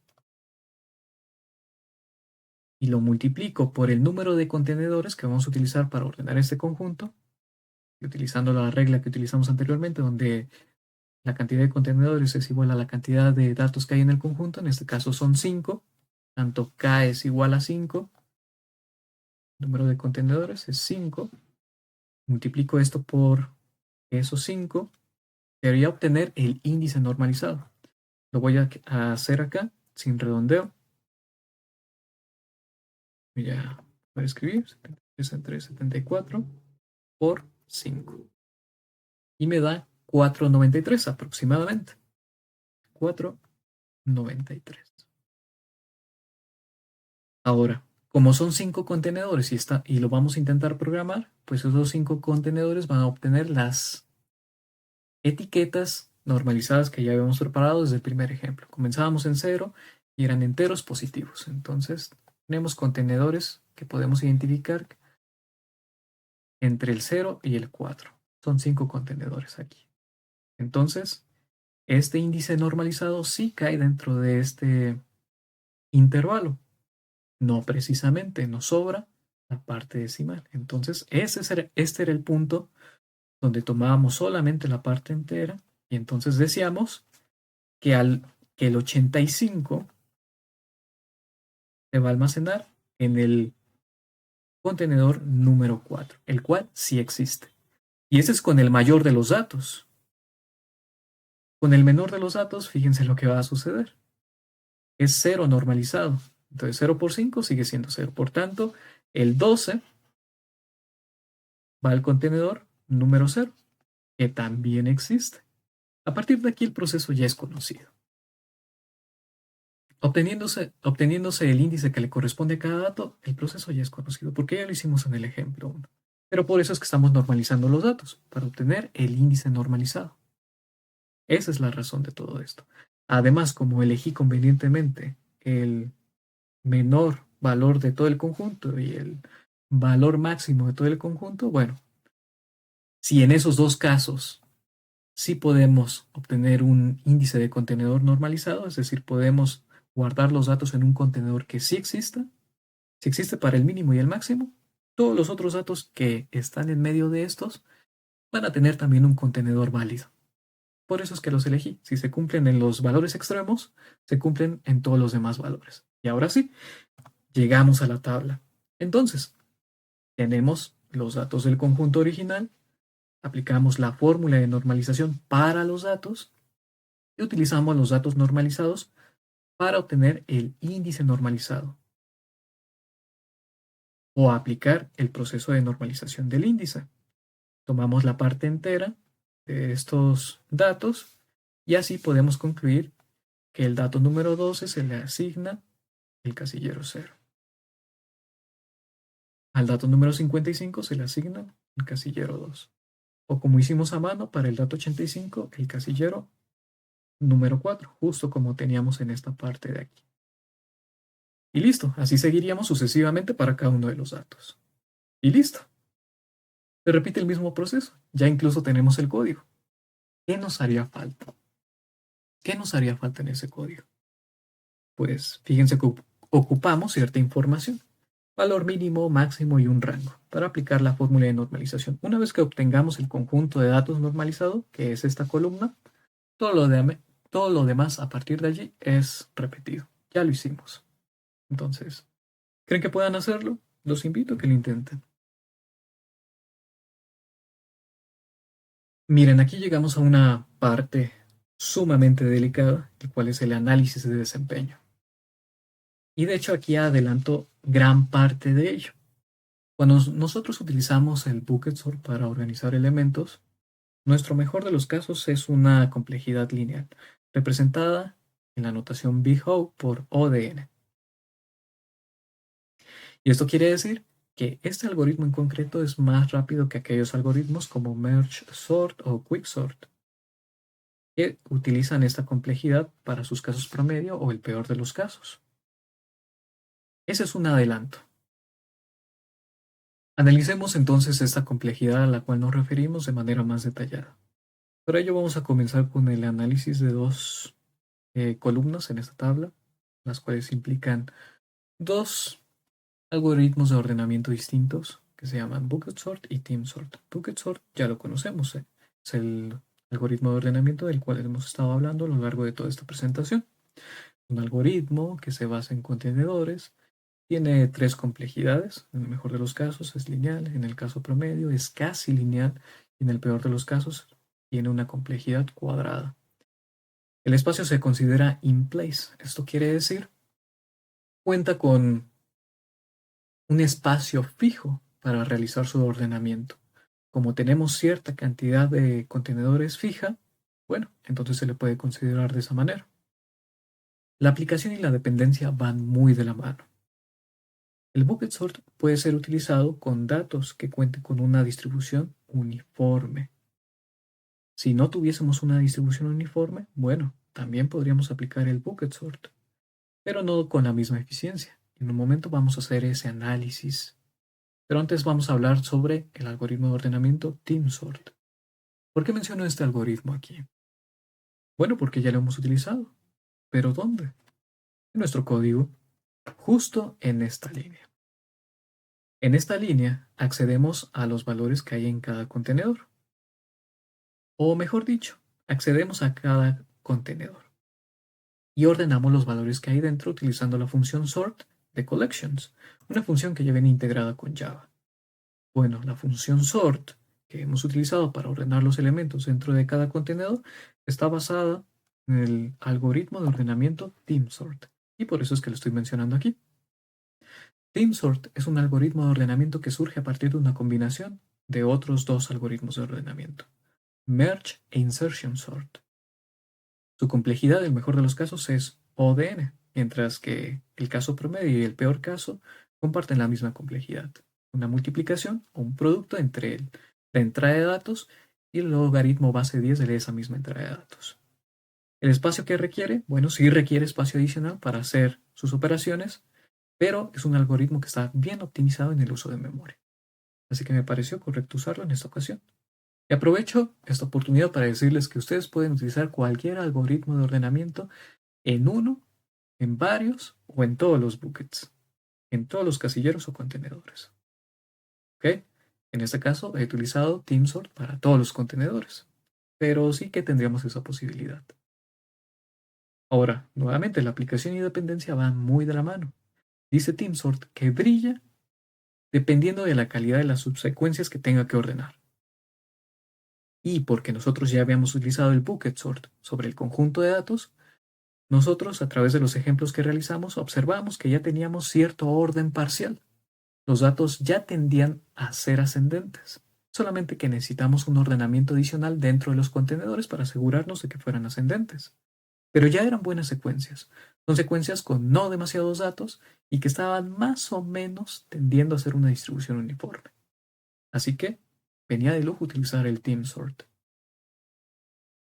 [SPEAKER 1] y lo multiplico por el número de contenedores que vamos a utilizar para ordenar este conjunto, utilizando la regla que utilizamos anteriormente, donde la cantidad de contenedores es igual a la cantidad de datos que hay en el conjunto, en este caso son 5, tanto K es igual a 5, el número de contenedores es 5, multiplico esto por esos 5, debería obtener el índice normalizado. Lo voy a hacer acá, sin redondeo. Voy a escribir 73 entre 74 por 5. Y me da 4,93 aproximadamente. 4,93. Ahora, como son 5 contenedores y lo vamos a intentar programar, pues esos 5 contenedores van a obtener las etiquetas normalizadas que ya habíamos preparado desde el primer ejemplo. Comenzábamos en 0 y eran enteros positivos. Entonces, tenemos contenedores que podemos identificar entre el 0 y el 4. Son 5 contenedores aquí. Entonces, este índice normalizado sí cae dentro de este intervalo. No precisamente, nos sobra la parte decimal. Entonces, este era el punto donde tomábamos solamente la parte entera y entonces decíamos que el 85 se va a almacenar en el contenedor número 4, el cual sí existe. Y ese es con el mayor de los datos. Con el menor de los datos, fíjense lo que va a suceder. Es 0 normalizado. Entonces 0 por 5 sigue siendo 0. Por tanto, el 12 va al contenedor número 0, que también existe. A partir de aquí el proceso ya es conocido. Obteniéndose el índice que le corresponde a cada dato, el proceso ya es conocido, porque ya lo hicimos en el ejemplo 1. Pero por eso es que estamos normalizando los datos, para obtener el índice normalizado. Esa es la razón de todo esto. Además, como elegí convenientemente el menor valor de todo el conjunto y el valor máximo de todo el conjunto, bueno, si en esos dos casos sí podemos obtener un índice de contenedor normalizado, es decir, podemos guardar los datos en un contenedor que sí exista, si existe para el mínimo y el máximo, todos los otros datos que están en medio de estos van a tener también un contenedor válido. Por eso es que los elegí. Si se cumplen en los valores extremos, se cumplen en todos los demás valores. Y ahora sí, Llegamos a la tabla. Entonces, tenemos los datos del conjunto original, aplicamos la fórmula de normalización para los datos y utilizamos los datos normalizados para obtener el índice normalizado o aplicar el proceso de normalización del índice. Tomamos la parte entera de estos datos y así podemos concluir que el dato número 12 se le asigna el casillero 0. Al dato número 55 se le asigna el casillero 2. O como hicimos a mano para el dato 85, el casillero número 4, justo como teníamos en esta parte de aquí. Y listo, así seguiríamos sucesivamente para cada uno de los datos. Y listo. Se repite el mismo proceso. Ya incluso tenemos el código. ¿Qué nos haría falta? ¿Qué nos haría falta en ese código? Pues fíjense que ocupamos cierta información. Valor mínimo, máximo y un rango para aplicar la fórmula de normalización. Una vez que obtengamos el conjunto de datos normalizado, que es esta columna, todo lo demás a partir de allí es repetido. Ya lo hicimos. Entonces, ¿creen que puedan hacerlo? Los invito a que lo intenten. Miren, aquí llegamos a una parte sumamente delicada, el cual es el análisis de desempeño. Y de hecho aquí adelanto gran parte de ello. Cuando nosotros utilizamos el bucket sort para organizar elementos, nuestro mejor de los casos es una complejidad lineal, representada en la notación big O por ODN. Y esto quiere decir que este algoritmo en concreto es más rápido que aquellos algoritmos como merge sort o quicksort, que utilizan esta complejidad para sus casos promedio o el peor de los casos. Ese es un adelanto. Analicemos entonces esta complejidad a la cual nos referimos de manera más detallada. Para ello vamos a comenzar con el análisis de dos columnas en esta tabla, las cuales implican dos algoritmos de ordenamiento distintos que se llaman bucket sort y team sort. Bucket sort ya lo conocemos, es el algoritmo de ordenamiento del cual hemos estado hablando a lo largo de toda esta presentación. Un algoritmo que se basa en contenedores, tiene tres complejidades, en el mejor de los casos es lineal, en el caso promedio es casi lineal y en el peor de los casos tiene una complejidad cuadrada. El espacio se considera in place, esto quiere decir cuenta con un espacio fijo para realizar su ordenamiento. Como tenemos cierta cantidad de contenedores fija, bueno, entonces se le puede considerar de esa manera. La aplicación y la dependencia van muy de la mano. El bucket sort puede ser utilizado con datos que cuenten con una distribución uniforme. Si no tuviésemos una distribución uniforme, bueno, también podríamos aplicar el bucket sort, pero no con la misma eficiencia. En un momento vamos a hacer ese análisis. Pero antes vamos a hablar sobre el algoritmo de ordenamiento team sort. ¿Por qué menciono este algoritmo aquí? Bueno, porque ya lo hemos utilizado. ¿Pero dónde? En nuestro código, justo en esta línea. En esta línea accedemos a los valores que hay en cada contenedor. O mejor dicho, accedemos a cada contenedor y ordenamos los valores que hay dentro utilizando la función sort de collections, una función que ya viene integrada con Java. Bueno, la función sort que hemos utilizado para ordenar los elementos dentro de cada contenedor está basada en el algoritmo de ordenamiento TeamSort y por eso es que lo estoy mencionando aquí. TeamSort es un algoritmo de ordenamiento que surge a partir de una combinación de otros dos algoritmos de ordenamiento, Merge e Insertion Sort. Su complejidad, en el mejor de los casos, es ODN, mientras que el caso promedio y el peor caso comparten la misma complejidad, una multiplicación o un producto entre la entrada de datos y el logaritmo base 10 de esa misma entrada de datos. El espacio que requiere, bueno, sí requiere espacio adicional para hacer sus operaciones, pero es un algoritmo que está bien optimizado en el uso de memoria. Así que me pareció correcto usarlo en esta ocasión. Y aprovecho esta oportunidad para decirles que ustedes pueden utilizar cualquier algoritmo de ordenamiento en uno, en varios o en todos los buckets, en todos los casilleros o contenedores. ¿Ok? En este caso he utilizado TeamSort para todos los contenedores, pero sí que tendríamos esa posibilidad. Ahora, nuevamente, la aplicación y dependencia van muy de la mano. Dice TeamSort que brilla dependiendo de la calidad de las subsecuencias que tenga que ordenar. Y porque nosotros ya habíamos utilizado el bucket sort sobre el conjunto de datos, nosotros a través de los ejemplos que realizamos observamos que ya teníamos cierto orden parcial. Los datos ya tendían a ser ascendentes, solamente que necesitamos un ordenamiento adicional dentro de los contenedores para asegurarnos de que fueran ascendentes. Pero ya eran buenas secuencias. Son secuencias con no demasiados datos y que estaban más o menos tendiendo a ser una distribución uniforme. Así que venía de lujo utilizar el TeamSort.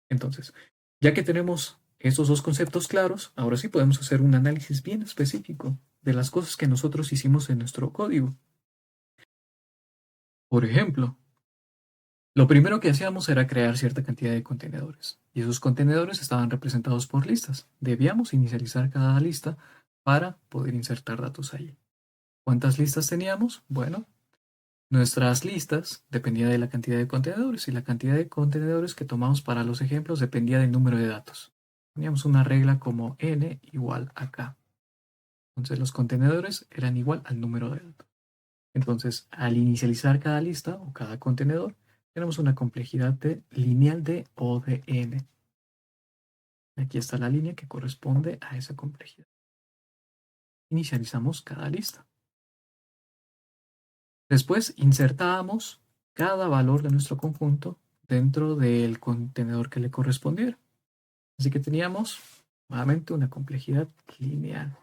[SPEAKER 1] Entonces, ya que tenemos estos dos conceptos claros, ahora sí podemos hacer un análisis bien específico de las cosas que nosotros hicimos en nuestro código. Por ejemplo, lo primero que hacíamos era crear cierta cantidad de contenedores, y esos contenedores estaban representados por listas. Debíamos inicializar cada lista para poder insertar datos ahí. ¿Cuántas listas teníamos? Bueno, nuestras listas dependían de la cantidad de contenedores, y la cantidad de contenedores que tomamos para los ejemplos dependía del número de datos. Teníamos una regla como n igual a k. Entonces los contenedores eran igual al número de datos. Entonces, al inicializar cada lista o cada contenedor, tenemos una complejidad lineal de O de n. Aquí está la línea que corresponde a esa complejidad. Inicializamos cada lista. Después insertábamos cada valor de nuestro conjunto dentro del contenedor que le correspondiera. Así que teníamos nuevamente una complejidad lineal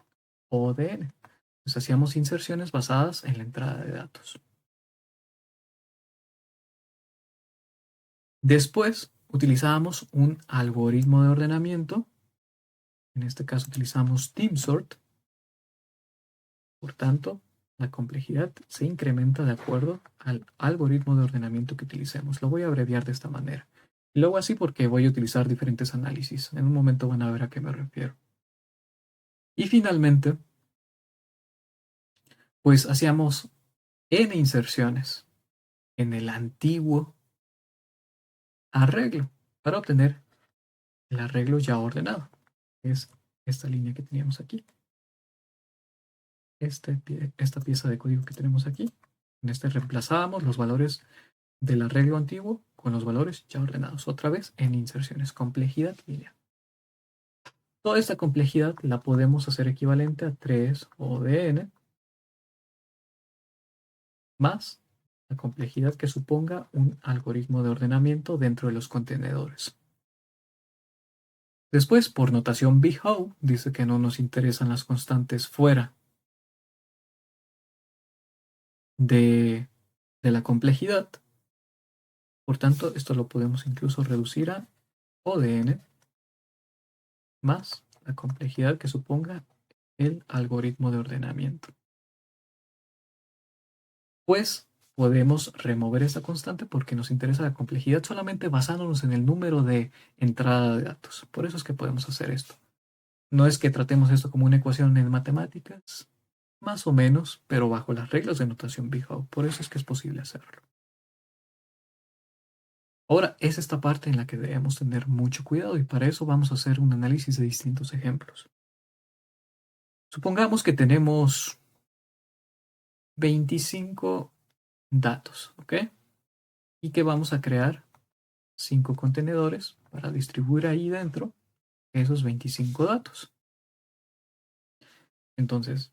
[SPEAKER 1] O de n. Entonces hacíamos inserciones basadas en la entrada de datos. Después utilizábamos un algoritmo de ordenamiento. En este caso utilizamos TeamSort. Por tanto, la complejidad se incrementa de acuerdo al algoritmo de ordenamiento que utilicemos. Lo voy a abreviar de esta manera. Y luego así porque voy a utilizar diferentes análisis. En un momento van a ver a qué me refiero. Y finalmente, pues hacíamos n inserciones en el antiguo arreglo para obtener el arreglo ya ordenado. Es esta línea que teníamos aquí. Esta pieza de código que tenemos aquí. En este reemplazábamos los valores del arreglo antiguo con los valores ya ordenados. Otra vez en inserciones. Complejidad lineal. Toda esta complejidad la podemos hacer equivalente a 3 O de n más la complejidad que suponga un algoritmo de ordenamiento dentro de los contenedores. Después, por notación bhow, dice que no nos interesan las constantes fuera de la complejidad. Por tanto, esto lo podemos incluso reducir a O de n más la complejidad que suponga el algoritmo de ordenamiento. Pues podemos remover esta constante porque nos interesa la complejidad solamente basándonos en el número de entrada de datos. Por eso es que podemos hacer esto. No es que tratemos esto como una ecuación en matemáticas, más o menos, pero bajo las reglas de notación bhow. Por eso es que es posible hacerlo. Ahora es esta parte en la que debemos tener mucho cuidado y para eso vamos a hacer un análisis de distintos ejemplos. Supongamos que tenemos 25 datos, ¿ok? Y que vamos a crear 5 contenedores para distribuir ahí dentro esos 25 datos. Entonces,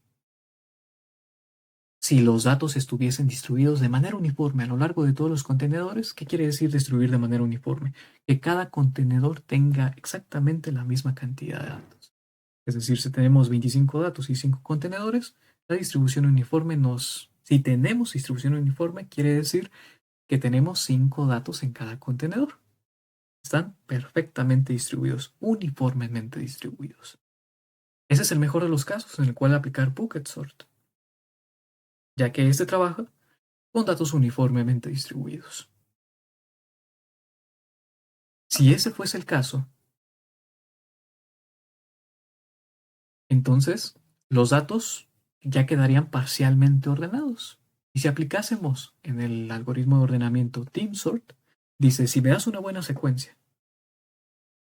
[SPEAKER 1] si los datos estuviesen distribuidos de manera uniforme a lo largo de todos los contenedores, ¿qué quiere decir distribuir de manera uniforme? Que cada contenedor tenga exactamente la misma cantidad de datos. Es decir, si tenemos 25 datos y 5 contenedores, la distribución uniforme si tenemos distribución uniforme, quiere decir que tenemos 5 datos en cada contenedor. Están perfectamente distribuidos, uniformemente distribuidos. Ese es el mejor de los casos en el cual aplicar bucket sort, ya que este trabaja con datos uniformemente distribuidos. Si ese fuese el caso, entonces los datos ya quedarían parcialmente ordenados. Y si aplicásemos en el algoritmo de ordenamiento TeamSort, dice, si me das una buena secuencia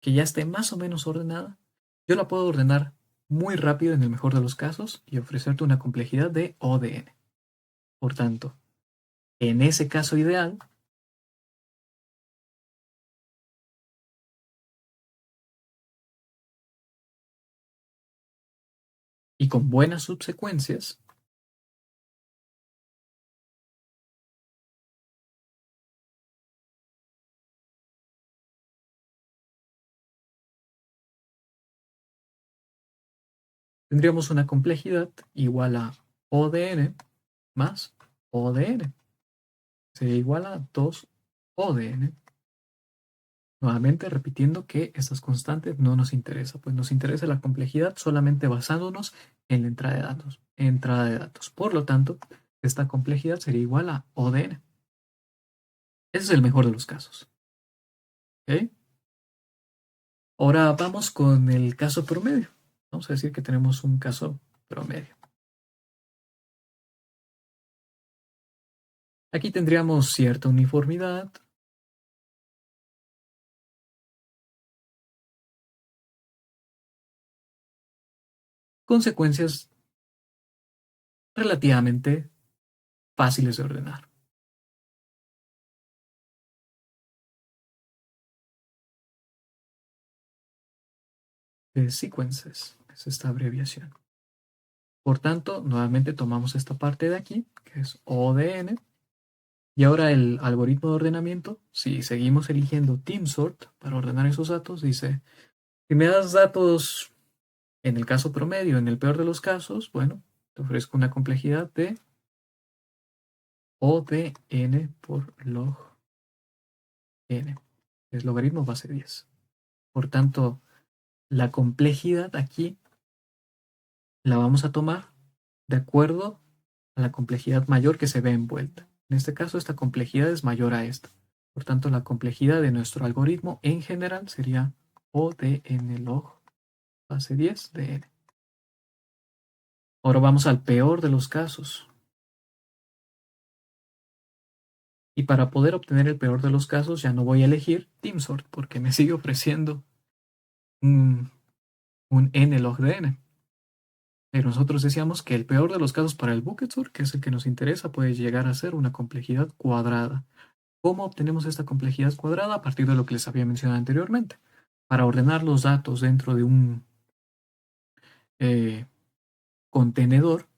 [SPEAKER 1] que ya esté más o menos ordenada, yo la puedo ordenar muy rápido en el mejor de los casos y ofrecerte una complejidad de O de n. Por tanto, en ese caso ideal, y con buenas subsecuencias, tendríamos una complejidad igual a O de n más O de n. Sería igual a 2O de n. Nuevamente repitiendo que estas constantes no nos interesa, pues nos interesa la complejidad solamente basándonos en la entrada de datos. Por lo tanto, esta complejidad sería igual a O de n. Ese es el mejor de los casos. ¿Ok? Ahora vamos con el caso promedio. Vamos a decir que tenemos un caso promedio. Aquí tendríamos cierta uniformidad. Consecuencias relativamente fáciles de ordenar. De sequences es esta abreviación. Por tanto, nuevamente tomamos esta parte de aquí, que es O de n, y ahora el algoritmo de ordenamiento, si seguimos eligiendo TeamSort para ordenar esos datos, dice, si me das datos en el caso promedio, en el peor de los casos, bueno, te ofrezco una complejidad de O de n por log n, es logaritmo base 10. Por tanto, la complejidad aquí la vamos a tomar de acuerdo a la complejidad mayor que se ve envuelta. En este caso, esta complejidad es mayor a esta. Por tanto, la complejidad de nuestro algoritmo en general sería O de n log base 10 de n. Ahora vamos al peor de los casos. Y para poder obtener el peor de los casos, ya no voy a elegir TeamSort porque me sigue ofreciendo un n log de n. Pero nosotros decíamos que el peor de los casos para el bucket sort, que es el que nos interesa, puede llegar a ser una complejidad cuadrada. ¿Cómo obtenemos esta complejidad cuadrada? A partir de lo que les había mencionado anteriormente. Para ordenar los datos dentro de un contenedor,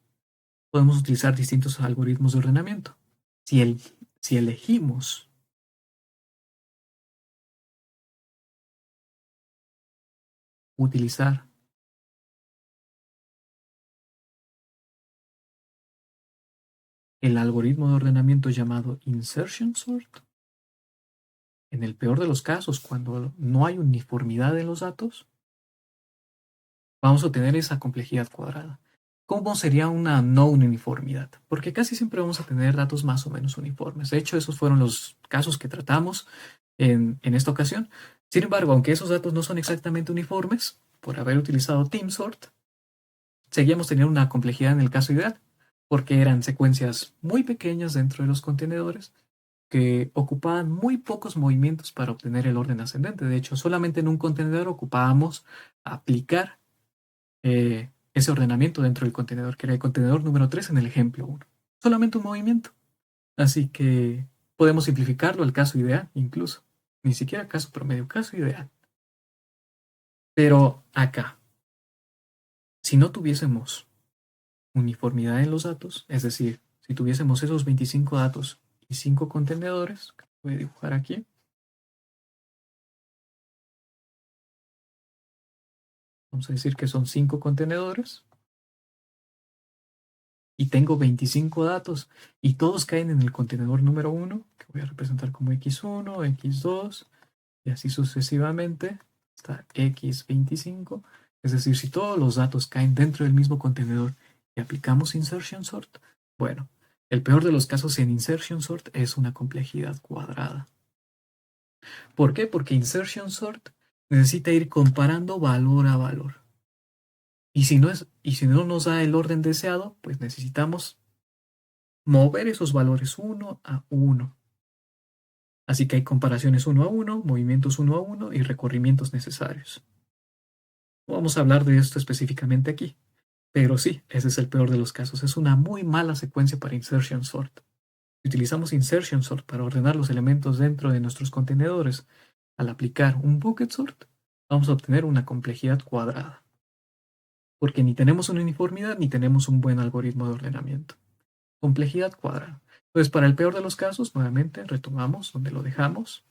[SPEAKER 1] podemos utilizar distintos algoritmos de ordenamiento. Si elegimos utilizar el algoritmo de ordenamiento llamado insertion sort, en el peor de los casos, cuando no hay uniformidad en los datos, vamos a obtener esa complejidad cuadrada. ¿Cómo sería una no uniformidad? Porque casi siempre vamos a tener datos más o menos uniformes. De hecho, esos fueron los casos que tratamos en esta ocasión. Sin embargo, aunque esos datos no son exactamente uniformes, por haber utilizado TeamSort, seguíamos teniendo una complejidad en el caso ideal, porque eran secuencias muy pequeñas dentro de los contenedores que ocupaban muy pocos movimientos para obtener el orden ascendente. De hecho, solamente en un contenedor ocupábamos aplicar ese ordenamiento dentro del contenedor, que era el contenedor número 3 en el ejemplo 1. Solamente un movimiento. Así que podemos simplificarlo al caso ideal, incluso. Ni siquiera caso promedio, caso ideal. Pero acá, si no tuviésemos uniformidad en los datos, es decir, si tuviésemos esos 25 datos y 5 contenedores, que voy a dibujar aquí, vamos a decir que son 5 contenedores, y tengo 25 datos, y todos caen en el contenedor número 1, que voy a representar como x1, x2, y así sucesivamente, hasta x25. Es decir, si todos los datos caen dentro del mismo contenedor y aplicamos insertion sort, bueno, el peor de los casos en insertion sort es una complejidad cuadrada. ¿Por qué? Porque insertion sort necesita ir comparando valor a valor. Y si no nos da el orden deseado, pues necesitamos mover esos valores uno a uno. Así que hay comparaciones uno a uno, movimientos uno a uno y recorrimientos necesarios. No vamos a hablar de esto específicamente aquí, pero sí, ese es el peor de los casos. Es una muy mala secuencia para insertion sort. Si utilizamos insertion sort para ordenar los elementos dentro de nuestros contenedores, al aplicar un bucket sort, vamos a obtener una complejidad cuadrada, porque ni tenemos una uniformidad ni tenemos un buen algoritmo de ordenamiento. Complejidad cuadrada. Entonces, para el peor de los casos, nuevamente retomamos donde lo dejamos.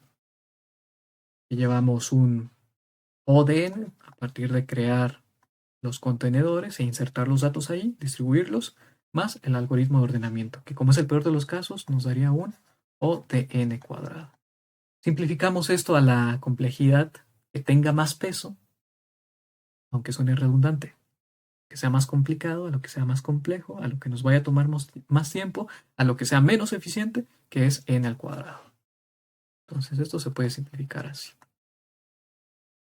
[SPEAKER 1] Y llevamos un ODN a partir de crear los contenedores e insertar los datos ahí, distribuirlos, más el algoritmo de ordenamiento, que como es el peor de los casos, nos daría un ODN cuadrado. Simplificamos esto a la complejidad que tenga más peso, aunque suene redundante, que sea más complicado, a lo que sea más complejo, a lo que nos vaya a tomar más tiempo, a lo que sea menos eficiente, que es n al cuadrado. Entonces esto se puede simplificar así.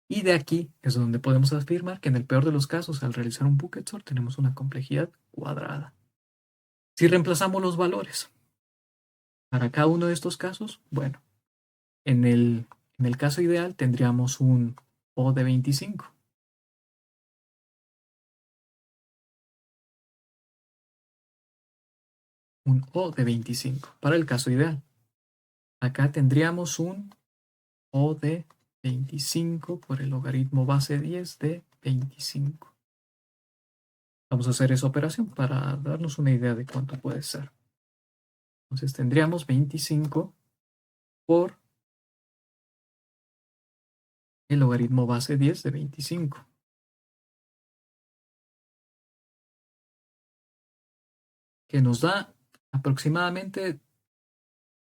[SPEAKER 1] Y de aquí es donde podemos afirmar que en el peor de los casos, al realizar un bucket sort, tenemos una complejidad cuadrada. Si reemplazamos los valores para cada uno de estos casos, bueno, en el caso ideal tendríamos un O de 25. Un O de 25 para el caso ideal. Acá tendríamos un O de 25 por el logaritmo base 10 de 25. Vamos a hacer esa operación para darnos una idea de cuánto puede ser. Entonces tendríamos 25 por el logaritmo base 10 de 25. Que nos da aproximadamente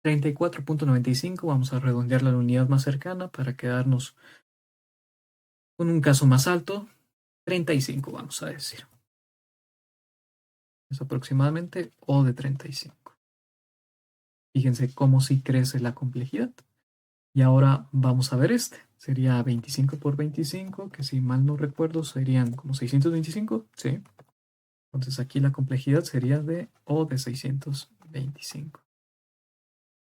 [SPEAKER 1] 34.95. Vamos a redondear la unidad más cercana para quedarnos con un caso más alto. 35 vamos a decir. Es aproximadamente O de 35. Fíjense cómo sí crece la complejidad. Y ahora vamos a ver este. Sería 25 por 25, que si mal no recuerdo serían como 625. Sí. Entonces aquí la complejidad sería de O de 625.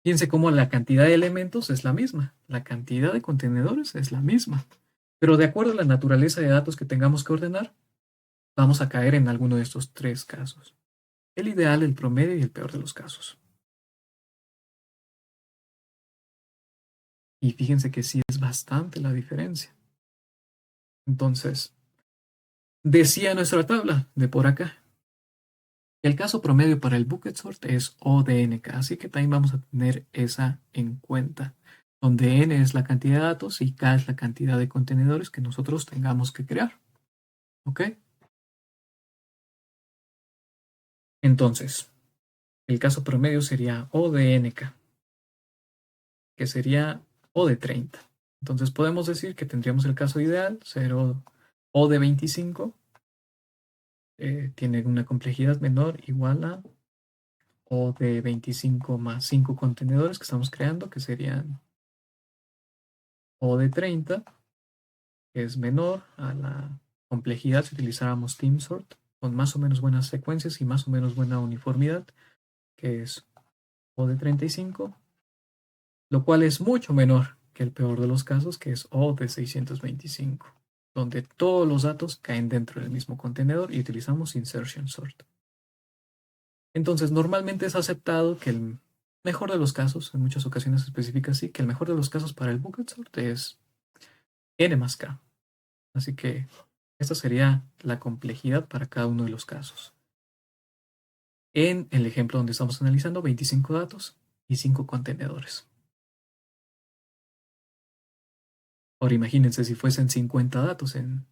[SPEAKER 1] Fíjense cómo la cantidad de elementos es la misma, la cantidad de contenedores es la misma, pero de acuerdo a la naturaleza de datos que tengamos que ordenar, vamos a caer en alguno de estos tres casos. El ideal, el promedio y el peor de los casos. Y fíjense que sí es bastante la diferencia. Entonces, decía nuestra tabla de por acá, el caso promedio para el bucket sort es O de nk, así que también vamos a tener esa en cuenta, donde n es la cantidad de datos y k es la cantidad de contenedores que nosotros tengamos que crear. ¿Ok? Entonces, el caso promedio sería O de nk, que sería O de 30. Entonces podemos decir que tendríamos el caso ideal, 0 O de 25, tiene una complejidad menor igual a O de 25 más 5 contenedores que estamos creando, que serían O de 30, que es menor a la complejidad si utilizáramos TeamSort, con más o menos buenas secuencias y más o menos buena uniformidad, que es O de 35, lo cual es mucho menor que el peor de los casos, que es O de 625, donde todos los datos caen dentro del mismo contenedor y utilizamos insertion sort. Entonces, normalmente es aceptado que el mejor de los casos, en muchas ocasiones específicas sí, que el mejor de los casos para el bucket sort es n más k. Así que esta sería la complejidad para cada uno de los casos. En el ejemplo donde estamos analizando 25 datos y 5 contenedores. Ahora imagínense si fuesen 50 datos en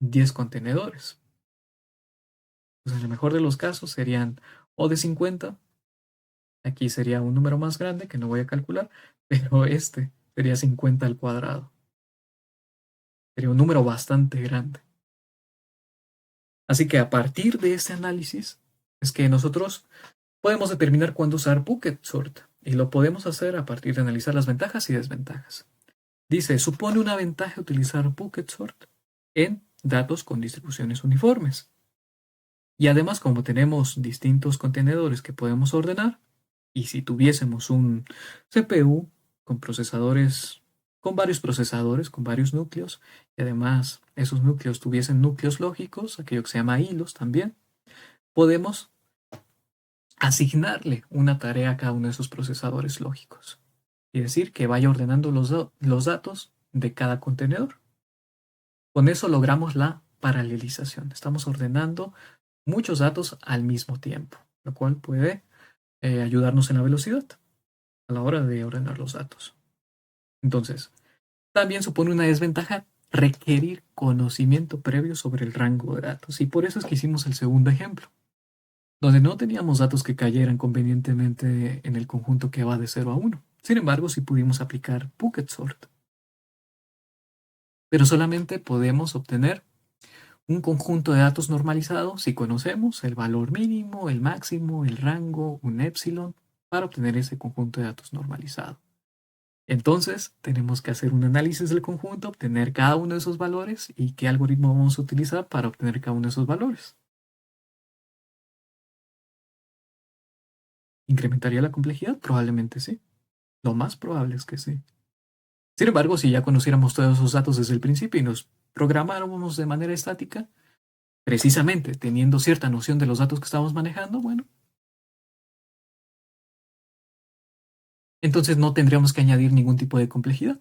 [SPEAKER 1] 10 contenedores. Pues en el mejor de los casos serían O de 50. Aquí sería un número más grande que no voy a calcular, pero este sería 50 al cuadrado. Sería un número bastante grande. Así que a partir de este análisis es que nosotros podemos determinar cuándo usar bucket sort y lo podemos hacer a partir de analizar las ventajas y desventajas. Dice, supone una ventaja utilizar bucket sort en datos con distribuciones uniformes. Y además, como tenemos distintos contenedores que podemos ordenar, y si tuviésemos un CPU con procesadores con varios procesadores, con varios núcleos, y además esos núcleos tuviesen núcleos lógicos, aquello que se llama hilos también, podemos asignarle una tarea a cada uno de esos procesadores lógicos. Y decir que vaya ordenando los datos de cada contenedor. Con eso logramos la paralelización. Estamos ordenando muchos datos al mismo tiempo, lo cual puede ayudarnos en la velocidad a la hora de ordenar los datos. Entonces, también supone una desventaja requerir conocimiento previo sobre el rango de datos. Y por eso es que hicimos el segundo ejemplo, donde no teníamos datos que cayeran convenientemente en el conjunto que va de 0 a 1. Sin embargo, sí pudimos aplicar bucket sort. Pero solamente podemos obtener un conjunto de datos normalizado si conocemos el valor mínimo, el máximo, el rango, un epsilon, para obtener ese conjunto de datos normalizado. Entonces, tenemos que hacer un análisis del conjunto, obtener cada uno de esos valores y qué algoritmo vamos a utilizar para obtener cada uno de esos valores. ¿Incrementaría la complejidad? Probablemente sí. Lo más probable es que sí. Sin embargo, si ya conociéramos todos esos datos desde el principio y nos programáramos de manera estática, precisamente teniendo cierta noción de los datos que estamos manejando, bueno, entonces no tendríamos que añadir ningún tipo de complejidad.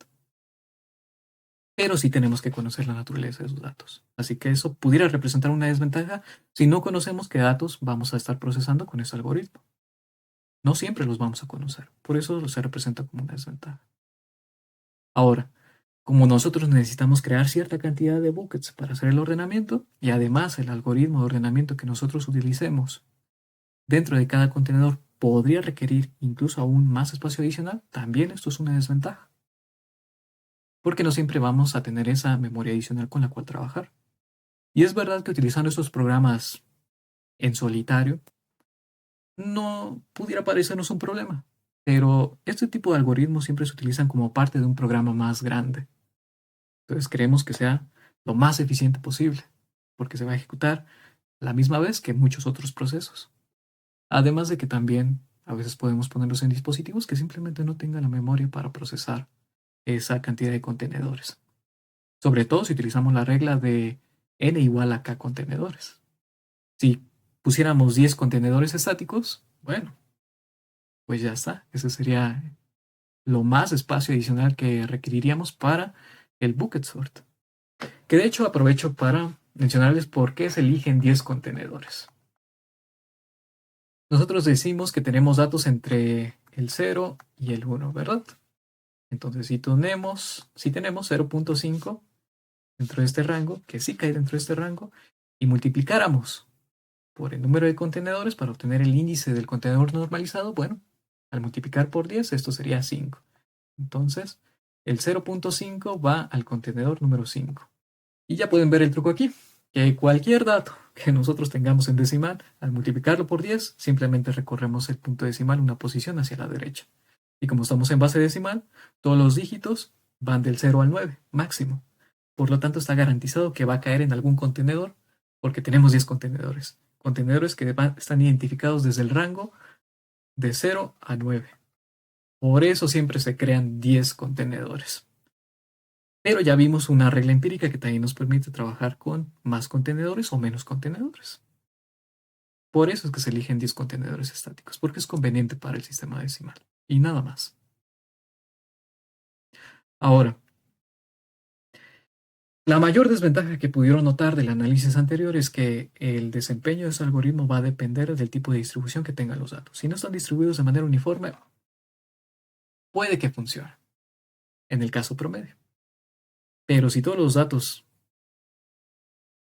[SPEAKER 1] Pero sí tenemos que conocer la naturaleza de esos datos. Así que eso pudiera representar una desventaja si no conocemos qué datos vamos a estar procesando con ese algoritmo. No siempre los vamos a conocer, por eso se representa como una desventaja. Ahora, como nosotros necesitamos crear cierta cantidad de buckets para hacer el ordenamiento, y además el algoritmo de ordenamiento que nosotros utilicemos dentro de cada contenedor podría requerir incluso aún más espacio adicional, también esto es una desventaja. Porque no siempre vamos a tener esa memoria adicional con la cual trabajar. Y es verdad que utilizando estos programas en solitario no pudiera parecernos un problema, pero este tipo de algoritmos siempre se utilizan como parte de un programa más grande. Entonces queremos que sea lo más eficiente posible, porque se va a ejecutar a la misma vez que muchos otros procesos. Además de que también a veces podemos ponerlos en dispositivos que simplemente no tengan la memoria para procesar esa cantidad de contenedores. Sobre todo si utilizamos la regla de n igual a k contenedores. Si pusiéramos 10 contenedores estáticos, bueno, pues ya está. Ese sería lo más espacio adicional que requeriríamos para el bucket sort. Que de hecho aprovecho para mencionarles por qué se eligen 10 contenedores. Nosotros decimos que tenemos datos entre el 0 y el 1, ¿verdad? Entonces si tenemos 0.5 dentro de este rango, que sí cae dentro de este rango, y multiplicáramos por el número de contenedores para obtener el índice del contenedor normalizado, bueno, al multiplicar por 10 esto sería 5. Entonces, el 0.5 va al contenedor número 5. Y ya pueden ver el truco aquí, que cualquier dato que nosotros tengamos en decimal, al multiplicarlo por 10, simplemente recorremos el punto decimal una posición hacia la derecha. Y como estamos en base decimal, todos los dígitos van del 0 al 9, máximo. Por lo tanto, está garantizado que va a caer en algún contenedor porque tenemos 10 contenedores. Contenedores que están identificados desde el rango de 0 a 9. Por eso siempre se crean 10 contenedores. Pero ya vimos una regla empírica que también nos permite trabajar con más contenedores o menos contenedores. Por eso es que se eligen 10 contenedores estáticos, porque es conveniente para el sistema decimal. Y nada más. Ahora, la mayor desventaja que pudieron notar del análisis anterior es que el desempeño de ese algoritmo va a depender del tipo de distribución que tengan los datos. Si no están distribuidos de manera uniforme, puede que funcione, en el caso promedio. Pero si todos los datos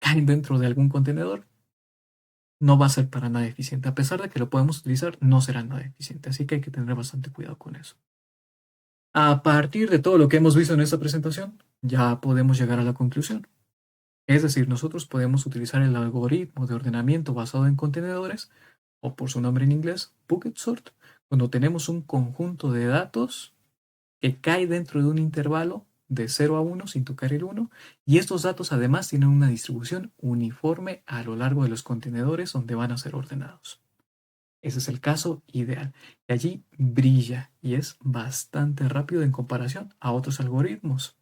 [SPEAKER 1] caen dentro de algún contenedor, no va a ser para nada eficiente. A pesar de que lo podemos utilizar, no será nada eficiente. Así que hay que tener bastante cuidado con eso. A partir de todo lo que hemos visto en esta presentación, ya podemos llegar a la conclusión. Es decir, nosotros podemos utilizar el algoritmo de ordenamiento basado en contenedores, o por su nombre en inglés, bucket sort, cuando tenemos un conjunto de datos que cae dentro de un intervalo de 0 a 1 sin tocar el 1, y estos datos además tienen una distribución uniforme a lo largo de los contenedores donde van a ser ordenados. Ese es el caso ideal. Y allí brilla y es bastante rápido en comparación a otros algoritmos.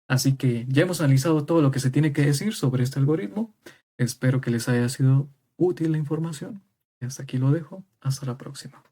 [SPEAKER 1] Así que ya hemos analizado todo lo que se tiene que decir sobre este algoritmo. Espero que les haya sido útil la información. Y hasta aquí lo dejo. Hasta la próxima.